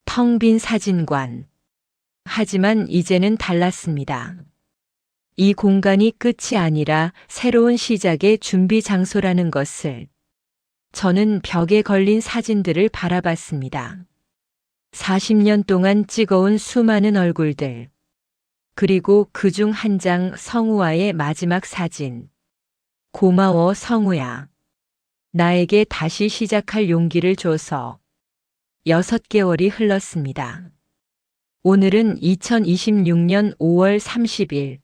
텅 빈 사진관. 하지만 이제는 달랐습니다. 이 공간이 끝이 아니라 새로운 시작의 준비 장소라는 것을 저는 벽에 걸린 사진들을 바라봤습니다. 40년 동안 찍어온 수많은 얼굴들. 그리고 그중 한 장 성우와의 마지막 사진. 고마워 성우야. 나에게 다시 시작할 용기를 줘서. 6개월이 흘렀습니다. 오늘은 2026년 5월 30일.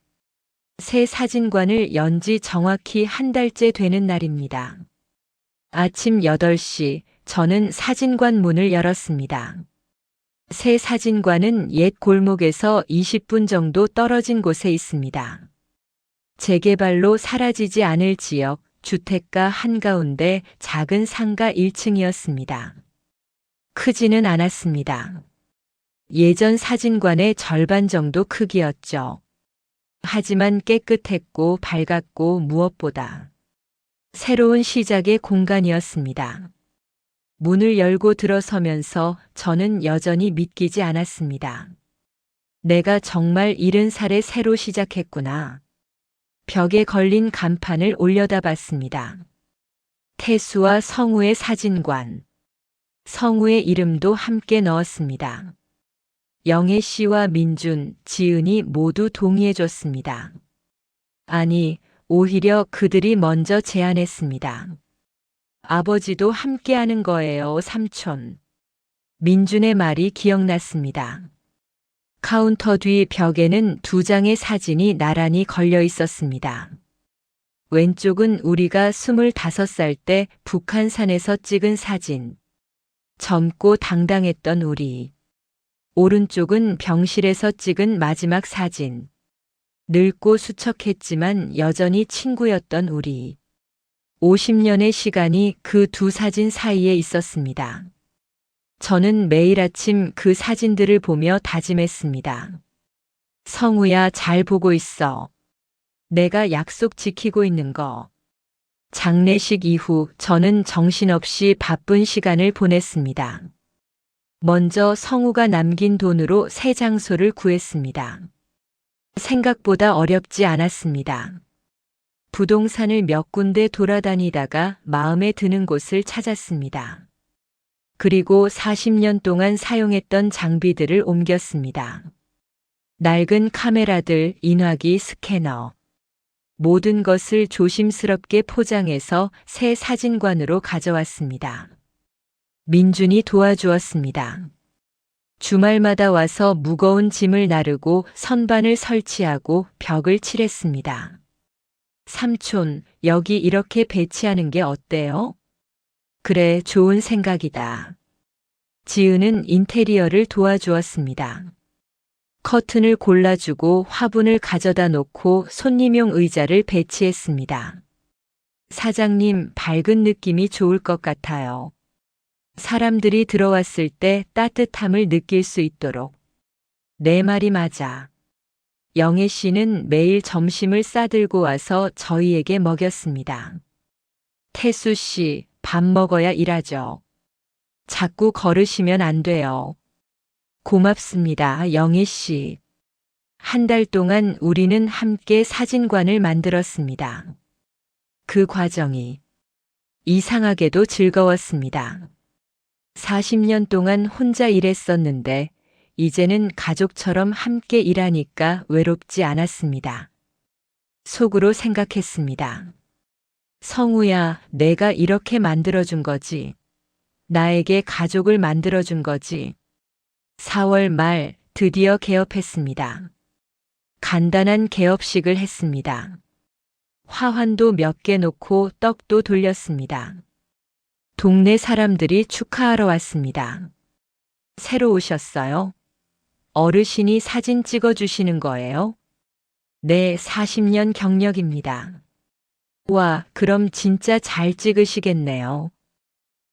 새 사진관을 연 지 정확히 한 달째 되는 날입니다. 아침 8시 저는 사진관 문을 열었습니다. 새 사진관은 옛 골목에서 20분 정도 떨어진 곳에 있습니다. 재개발로 사라지지 않을 지역 주택가 한가운데 작은 상가 1층이었습니다. 크지는 않았습니다. 예전 사진관의 절반 정도 크기였죠. 하지만 깨끗했고 밝았고 무엇보다 새로운 시작의 공간이었습니다. 문을 열고 들어서면서 저는 여전히 믿기지 않았습니다. 내가 정말 70살에 새로 시작했구나. 벽에 걸린 간판을 올려다봤습니다. 태수와 성우의 사진관. 성우의 이름도 함께 넣었습니다. 영애 씨와 민준, 지은이 모두 동의해줬습니다. 아니, 오히려 그들이 먼저 제안했습니다. 아버지도 함께 하는 거예요, 삼촌. 민준의 말이 기억났습니다. 카운터 뒤 벽에는 2장의 사진이 나란히 걸려 있었습니다. 왼쪽은 우리가 25살 때 북한산에서 찍은 사진. 젊고 당당했던 우리. 오른쪽은 병실에서 찍은 마지막 사진. 늙고 수척했지만 여전히 친구였던 우리. 50년의 시간이 그 두 사진 사이에 있었습니다. 저는 매일 아침 그 사진들을 보며 다짐했습니다. 성우야, 잘 보고 있어. 내가 약속 지키고 있는 거. 장례식 이후 저는 정신없이 바쁜 시간을 보냈습니다. 먼저 성우가 남긴 돈으로 새 장소를 구했습니다. 생각보다 어렵지 않았습니다. 부동산을 몇 군데 돌아다니다가 마음에 드는 곳을 찾았습니다. 그리고 40년 동안 사용했던 장비들을 옮겼습니다. 낡은 카메라들, 인화기, 스캐너. 모든 것을 조심스럽게 포장해서 새 사진관으로 가져왔습니다. 민준이 도와주었습니다. 주말마다 와서 무거운 짐을 나르고 선반을 설치하고 벽을 칠했습니다. 삼촌, 여기 이렇게 배치하는 게 어때요? 그래, 좋은 생각이다. 지은은 인테리어를 도와주었습니다. 커튼을 골라주고 화분을 가져다 놓고 손님용 의자를 배치했습니다. 사장님, 밝은 느낌이 좋을 것 같아요. 사람들이 들어왔을 때 따뜻함을 느낄 수 있도록. 내 말이 맞아. 영애 씨는 매일 점심을 싸들고 와서 저희에게 먹였습니다. 태수 씨, 밥 먹어야 일하죠. 자꾸 걸으시면 안 돼요. 고맙습니다, 영애 씨. 한 달 동안 우리는 함께 사진관을 만들었습니다. 그 과정이 이상하게도 즐거웠습니다. 40년 동안 혼자 일했었는데 이제는 가족처럼 함께 일하니까 외롭지 않았습니다. 속으로 생각했습니다. 성우야, 내가 이렇게 만들어준 거지. 나에게 가족을 만들어준 거지. 4월 말 드디어 개업했습니다. 간단한 개업식을 했습니다. 화환도 몇 개 놓고 떡도 돌렸습니다. 동네 사람들이 축하하러 왔습니다. 새로 오셨어요? 어르신이 사진 찍어주시는 거예요? 네, 40년 경력입니다. 와, 그럼 진짜 잘 찍으시겠네요.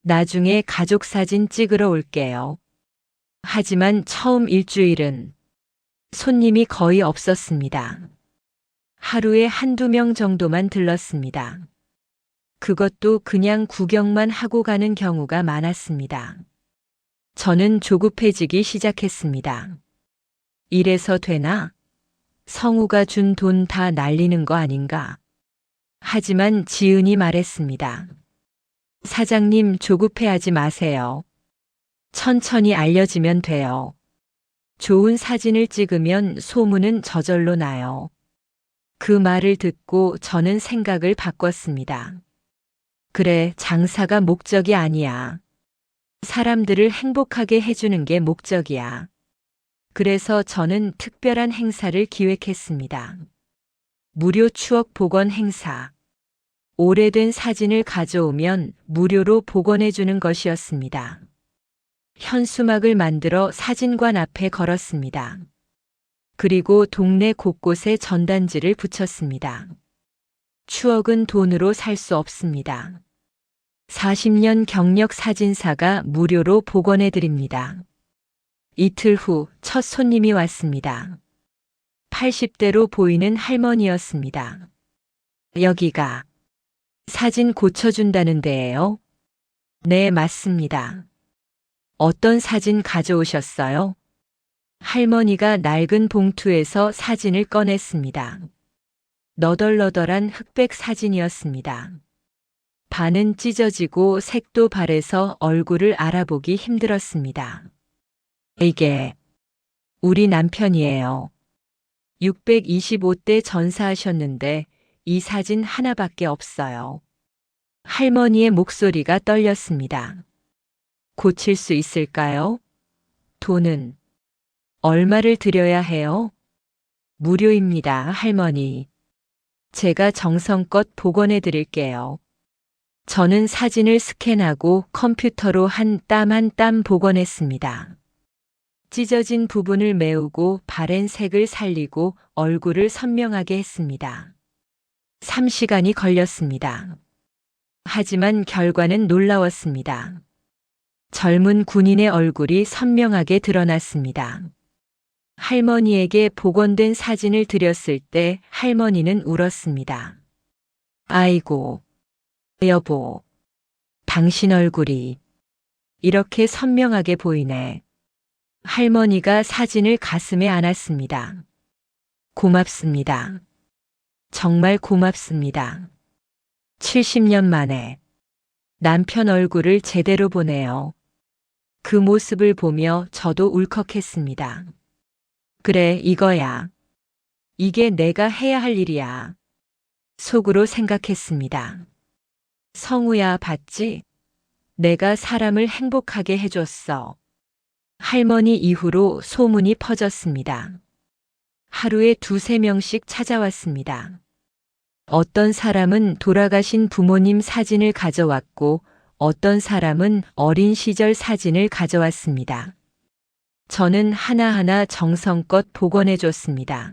나중에 가족 사진 찍으러 올게요. 하지만 처음 일주일은 손님이 거의 없었습니다. 하루에 1~2명 정도만 들렀습니다. 그것도 그냥 구경만 하고 가는 경우가 많았습니다. 저는 조급해지기 시작했습니다. 이래서 되나? 성우가 준 돈 다 날리는 거 아닌가? 하지만 지은이 말했습니다. 사장님, 조급해하지 마세요. 천천히 알려지면 돼요. 좋은 사진을 찍으면 소문은 저절로 나요. 그 말을 듣고 저는 생각을 바꿨습니다. 그래, 장사가 목적이 아니야. 사람들을 행복하게 해주는 게 목적이야. 그래서 저는 특별한 행사를 기획했습니다. 무료 추억 복원 행사. 오래된 사진을 가져오면 무료로 복원해주는 것이었습니다. 현수막을 만들어 사진관 앞에 걸었습니다. 그리고 동네 곳곳에 전단지를 붙였습니다. 추억은 돈으로 살 수 없습니다. 40년 경력 사진사가 무료로 복원해드립니다. 이틀 후 첫 손님이 왔습니다. 80대로 보이는 할머니였습니다. 여기가 사진 고쳐준다는 데예요? 네, 맞습니다. 어떤 사진 가져오셨어요? 할머니가 낡은 봉투에서 사진을 꺼냈습니다. 너덜너덜한 흑백 사진이었습니다. 반은 찢어지고 색도 바래서 얼굴을 알아보기 힘들었습니다. 이게 우리 남편이에요. 625대 전사하셨는데 이 사진 하나밖에 없어요. 할머니의 목소리가 떨렸습니다. 고칠 수 있을까요? 돈은 얼마를 들여야 해요? 무료입니다, 할머니. 제가 정성껏 복원해 드릴게요. 저는 사진을 스캔하고 컴퓨터로 한 땀 한 땀 복원했습니다. 찢어진 부분을 메우고 바랜 색을 살리고 얼굴을 선명하게 했습니다. 3시간이 걸렸습니다. 하지만 결과는 놀라웠습니다. 젊은 군인의 얼굴이 선명하게 드러났습니다. 할머니에게 복원된 사진을 드렸을 때 할머니는 울었습니다. 아이고, 여보, 당신 얼굴이 이렇게 선명하게 보이네. 할머니가 사진을 가슴에 안았습니다. 고맙습니다. 정말 고맙습니다. 70년 만에 남편 얼굴을 제대로 보네요. 그 모습을 보며 저도 울컥했습니다. 그래, 이거야. 이게 내가 해야 할 일이야. 속으로 생각했습니다. 성우야, 봤지? 내가 사람을 행복하게 해줬어. 할머니 이후로 소문이 퍼졌습니다. 하루에 2~3명씩 찾아왔습니다. 어떤 사람은 돌아가신 부모님 사진을 가져왔고 어떤 사람은 어린 시절 사진을 가져왔습니다. 저는 하나하나 정성껏 복원해 줬습니다.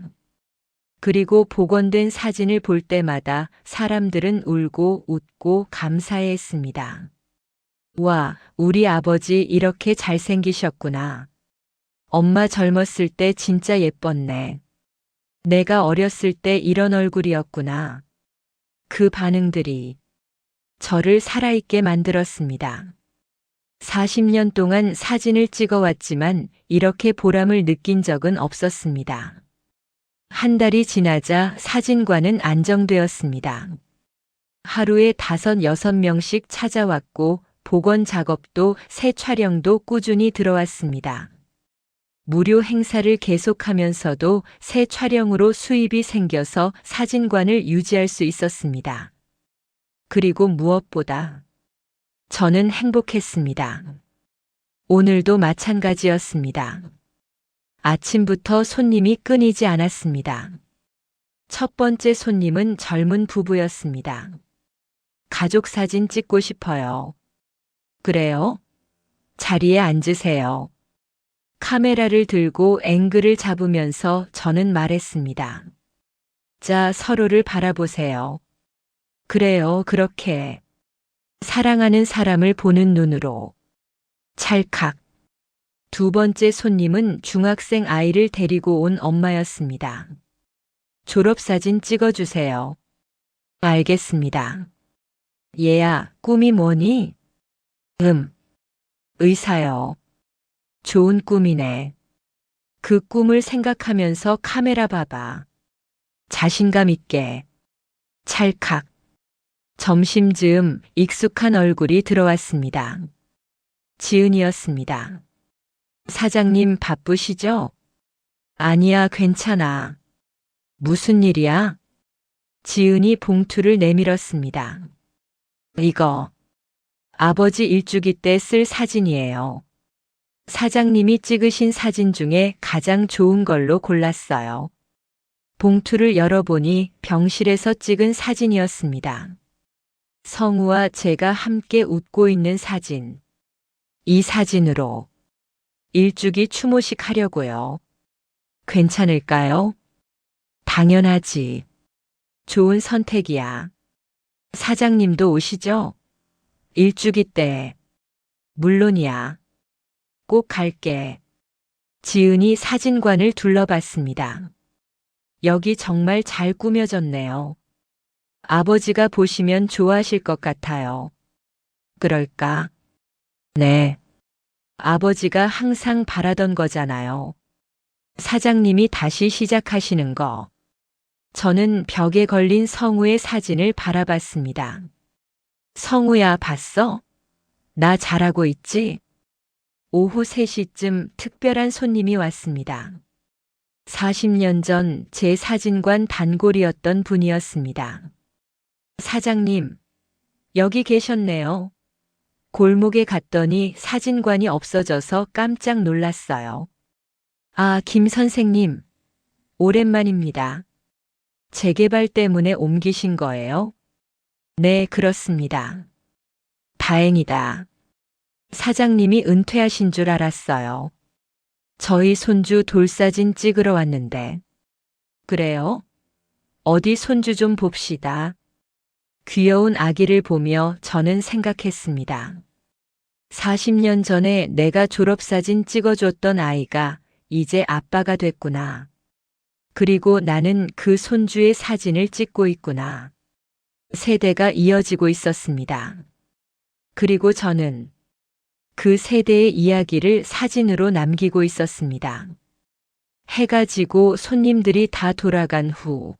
그리고 복원된 사진을 볼 때마다 사람들은 울고 웃고 감사해 했습니다. 와, 우리 아버지 이렇게 잘생기셨구나. 엄마 젊었을 때 진짜 예뻤네. 내가 어렸을 때 이런 얼굴이었구나. 그 반응들이 저를 살아있게 만들었습니다. 40년 동안 사진을 찍어왔지만 이렇게 보람을 느낀 적은 없었습니다. 한 달이 지나자 사진관은 안정되었습니다. 하루에 5~6명씩 찾아왔고 복원 작업도 새 촬영도 꾸준히 들어왔습니다. 무료 행사를 계속하면서도 새 촬영으로 수입이 생겨서 사진관을 유지할 수 있었습니다. 그리고 무엇보다 저는 행복했습니다. 오늘도 마찬가지였습니다. 아침부터 손님이 끊이지 않았습니다. 첫 번째 손님은 젊은 부부였습니다. 가족 사진 찍고 싶어요. 그래요? 자리에 앉으세요. 카메라를 들고 앵글을 잡으면서 저는 말했습니다. 자, 서로를 바라보세요. 그래요, 그렇게. 사랑하는 사람을 보는 눈으로. 찰칵. 두 번째 손님은 중학생 아이를 데리고 온 엄마였습니다. 졸업사진 찍어주세요. 알겠습니다. 얘야, 꿈이 뭐니? 의사요. 좋은 꿈이네. 그 꿈을 생각하면서 카메라 봐봐. 자신감 있게. 찰칵. 점심쯤 익숙한 얼굴이 들어왔습니다. 지은이었습니다. 사장님 바쁘시죠? 아니야, 괜찮아. 무슨 일이야? 지은이 봉투를 내밀었습니다. 이거 아버지 일주기 때 쓸 사진이에요. 사장님이 찍으신 사진 중에 가장 좋은 걸로 골랐어요. 봉투를 열어보니 병실에서 찍은 사진이었습니다. 성우와 제가 함께 웃고 있는 사진. 이 사진으로 일주기 추모식 하려고요. 괜찮을까요? 당연하지. 좋은 선택이야. 사장님도 오시죠? 일주기 때. 물론이야. 꼭 갈게. 지은이 사진관을 둘러봤습니다. 여기 정말 잘 꾸며졌네요. 아버지가 보시면 좋아하실 것 같아요. 그럴까? 네. 아버지가 항상 바라던 거잖아요. 사장님이 다시 시작하시는 거. 저는 벽에 걸린 성우의 사진을 바라봤습니다. 성우야, 봤어? 나 잘하고 있지? 오후 3시쯤 특별한 손님이 왔습니다. 40년 전 제 사진관 단골이었던 분이었습니다. 사장님, 여기 계셨네요. 골목에 갔더니 사진관이 없어져서 깜짝 놀랐어요. 아, 김 선생님, 오랜만입니다. 재개발 때문에 옮기신 거예요? 네, 그렇습니다. 다행이다. 사장님이 은퇴하신 줄 알았어요. 저희 손주 돌사진 찍으러 왔는데. 그래요? 어디 손주 좀 봅시다. 귀여운 아기를 보며 저는 생각했습니다. 40년 전에 내가 졸업사진 찍어줬던 아이가 이제 아빠가 됐구나. 그리고 나는 그 손주의 사진을 찍고 있구나. 세대가 이어지고 있었습니다. 그리고 저는 그 세대의 이야기를 사진으로 남기고 있었습니다. 해가 지고 손님들이 다 돌아간 후,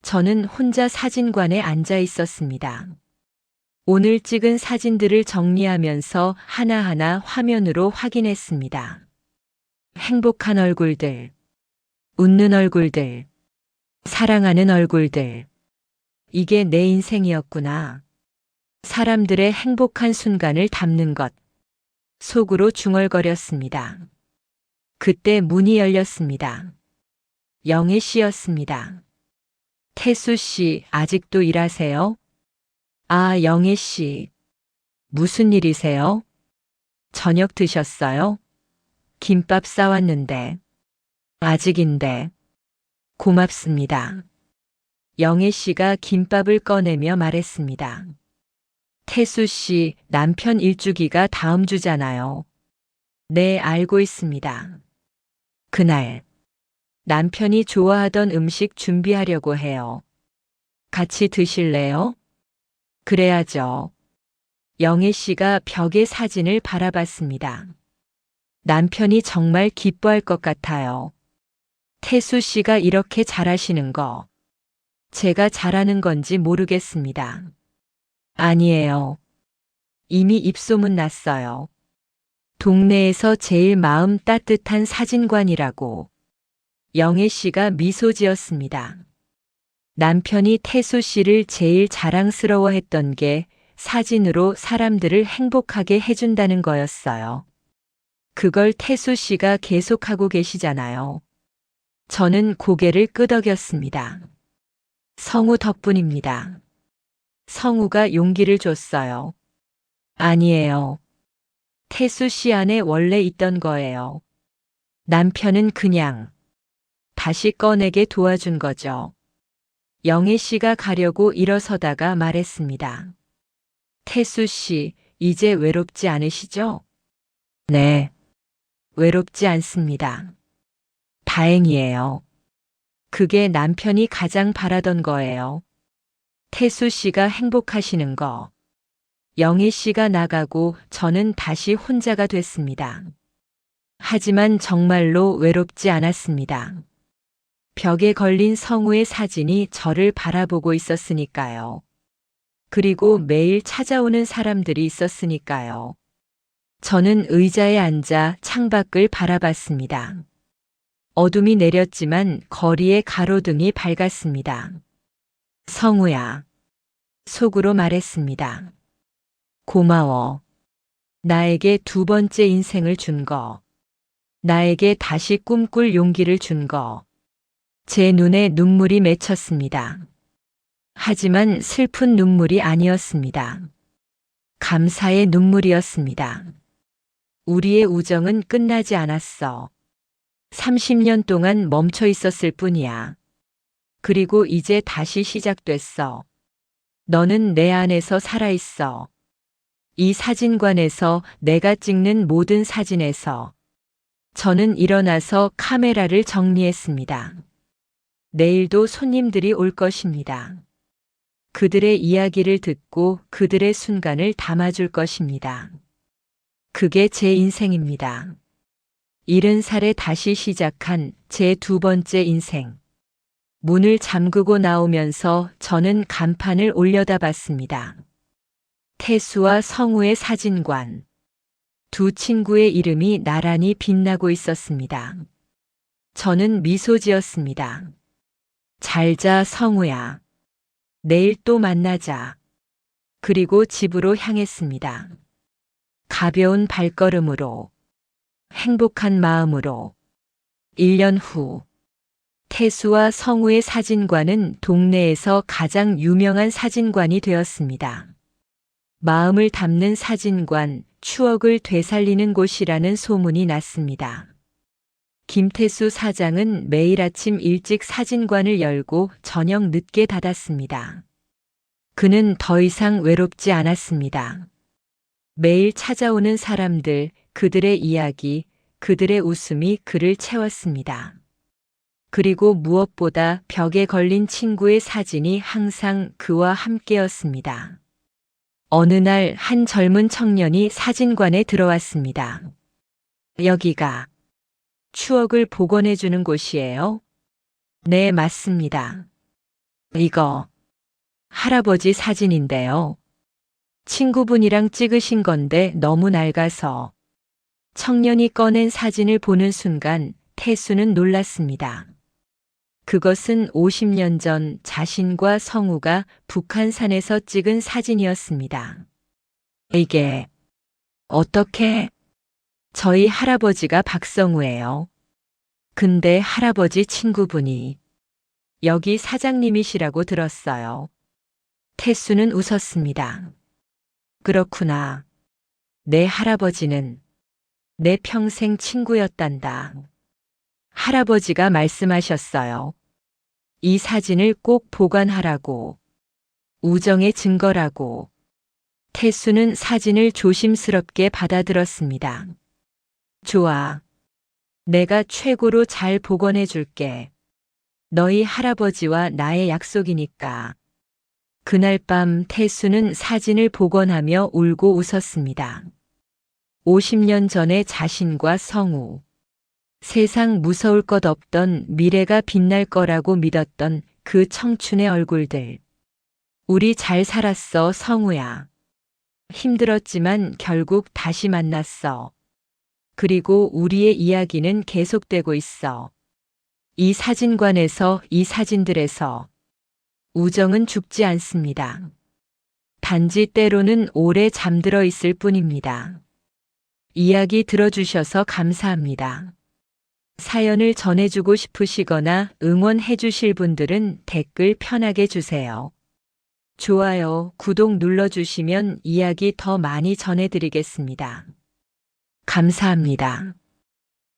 저는 혼자 사진관에 앉아 있었습니다. 오늘 찍은 사진들을 정리하면서 하나하나 화면으로 확인했습니다. 행복한 얼굴들, 웃는 얼굴들, 사랑하는 얼굴들. 이게 내 인생이었구나. 사람들의 행복한 순간을 담는 것. 속으로 중얼거렸습니다. 그때 문이 열렸습니다. 영애 씨였습니다. 태수 씨, 아직도 일하세요? 아, 영애 씨. 무슨 일이세요? 저녁 드셨어요? 김밥 싸왔는데. 아직인데. 고맙습니다. 영애 씨가 김밥을 꺼내며 말했습니다. 태수 씨, 남편 일주기가 다음 주잖아요. 네, 알고 있습니다. 그날, 남편이 좋아하던 음식 준비하려고 해요. 같이 드실래요? 그래야죠. 영애 씨가 벽의 사진을 바라봤습니다. 남편이 정말 기뻐할 것 같아요. 태수 씨가 이렇게 잘하시는 거, 제가 잘하는 건지 모르겠습니다. 아니에요. 이미 입소문 났어요. 동네에서 제일 마음 따뜻한 사진관이라고. 영애 씨가 미소 지었습니다. 남편이 태수 씨를 제일 자랑스러워했던 게 사진으로 사람들을 행복하게 해준다는 거였어요. 그걸 태수 씨가 계속하고 계시잖아요. 저는 고개를 끄덕였습니다. 성우 덕분입니다. 성우가 용기를 줬어요. 아니에요. 태수 씨 안에 원래 있던 거예요. 남편은 그냥 다시 꺼내게 도와준 거죠. 영애 씨가 가려고 일어서다가 말했습니다. 태수 씨, 이제 외롭지 않으시죠? 네. 외롭지 않습니다. 다행이에요. 그게 남편이 가장 바라던 거예요. 태수 씨가 행복하시는 거. 영희 씨가 나가고 저는 다시 혼자가 됐습니다. 하지만 정말로 외롭지 않았습니다. 벽에 걸린 성우의 사진이 저를 바라보고 있었으니까요. 그리고 매일 찾아오는 사람들이 있었으니까요. 저는 의자에 앉아 창밖을 바라봤습니다. 어둠이 내렸지만 거리의 가로등이 밝았습니다. 성우야. 속으로 말했습니다. 고마워. 나에게 두 번째 인생을 준 거. 나에게 다시 꿈꿀 용기를 준 거. 제 눈에 눈물이 맺혔습니다. 하지만 슬픈 눈물이 아니었습니다. 감사의 눈물이었습니다. 우리의 우정은 끝나지 않았어. 30년 동안 멈춰 있었을 뿐이야. 그리고 이제 다시 시작됐어. 너는 내 안에서 살아있어. 이 사진관에서 내가 찍는 모든 사진에서. 저는 일어나서 카메라를 정리했습니다. 내일도 손님들이 올 것입니다. 그들의 이야기를 듣고 그들의 순간을 담아줄 것입니다. 그게 제 인생입니다. 70살에 다시 시작한 제 두 번째 인생. 문을 잠그고 나오면서 저는 간판을 올려다봤습니다. 태수와 성우의 사진관. 두 친구의 이름이 나란히 빛나고 있었습니다. 저는 미소 지었습니다. 잘 자, 성우야. 내일 또 만나자. 그리고 집으로 향했습니다. 가벼운 발걸음으로, 행복한 마음으로. 1년 후, 태수와 성우의 사진관은 동네에서 가장 유명한 사진관이 되었습니다. 마음을 담는 사진관, 추억을 되살리는 곳이라는 소문이 났습니다. 김태수 사장은 매일 아침 일찍 사진관을 열고 저녁 늦게 닫았습니다. 그는 더 이상 외롭지 않았습니다. 매일 찾아오는 사람들, 그들의 이야기, 그들의 웃음이 그를 채웠습니다. 그리고 무엇보다 벽에 걸린 친구의 사진이 항상 그와 함께였습니다. 어느 날 한 젊은 청년이 사진관에 들어왔습니다. 여기가 추억을 복원해주는 곳이에요? 네, 맞습니다. 이거 할아버지 사진인데요. 친구분이랑 찍으신 건데 너무 낡아서. 청년이 꺼낸 사진을 보는 순간 태수는 놀랐습니다. 그것은 50년 전 자신과 성우가 북한산에서 찍은 사진이었습니다. 이게 어떻게? 저희 할아버지가 박성우예요. 근데 할아버지 친구분이 여기 사장님이시라고 들었어요. 태수는 웃었습니다. 그렇구나. 내 할아버지는 내 평생 친구였단다. 할아버지가 말씀하셨어요. 이 사진을 꼭 보관하라고. 우정의 증거라고. 태수는 사진을 조심스럽게 받아들었습니다. 좋아. 내가 최고로 잘 복원해 줄게. 너희 할아버지와 나의 약속이니까. 그날 밤 태수는 사진을 복원하며 울고 웃었습니다. 50년 전의 자신과 성우. 세상 무서울 것 없던, 미래가 빛날 거라고 믿었던 그 청춘의 얼굴들. 우리 잘 살았어, 성우야. 힘들었지만 결국 다시 만났어. 그리고 우리의 이야기는 계속되고 있어. 이 사진관에서, 이 사진들에서. 우정은 죽지 않습니다. 단지 때로는 오래 잠들어 있을 뿐입니다. 이야기 들어주셔서 감사합니다. 사연을 전해주고 싶으시거나 응원해 주실 분들은 댓글 편하게 주세요. 좋아요, 구독 눌러주시면 이야기 더 많이 전해드리겠습니다. 감사합니다.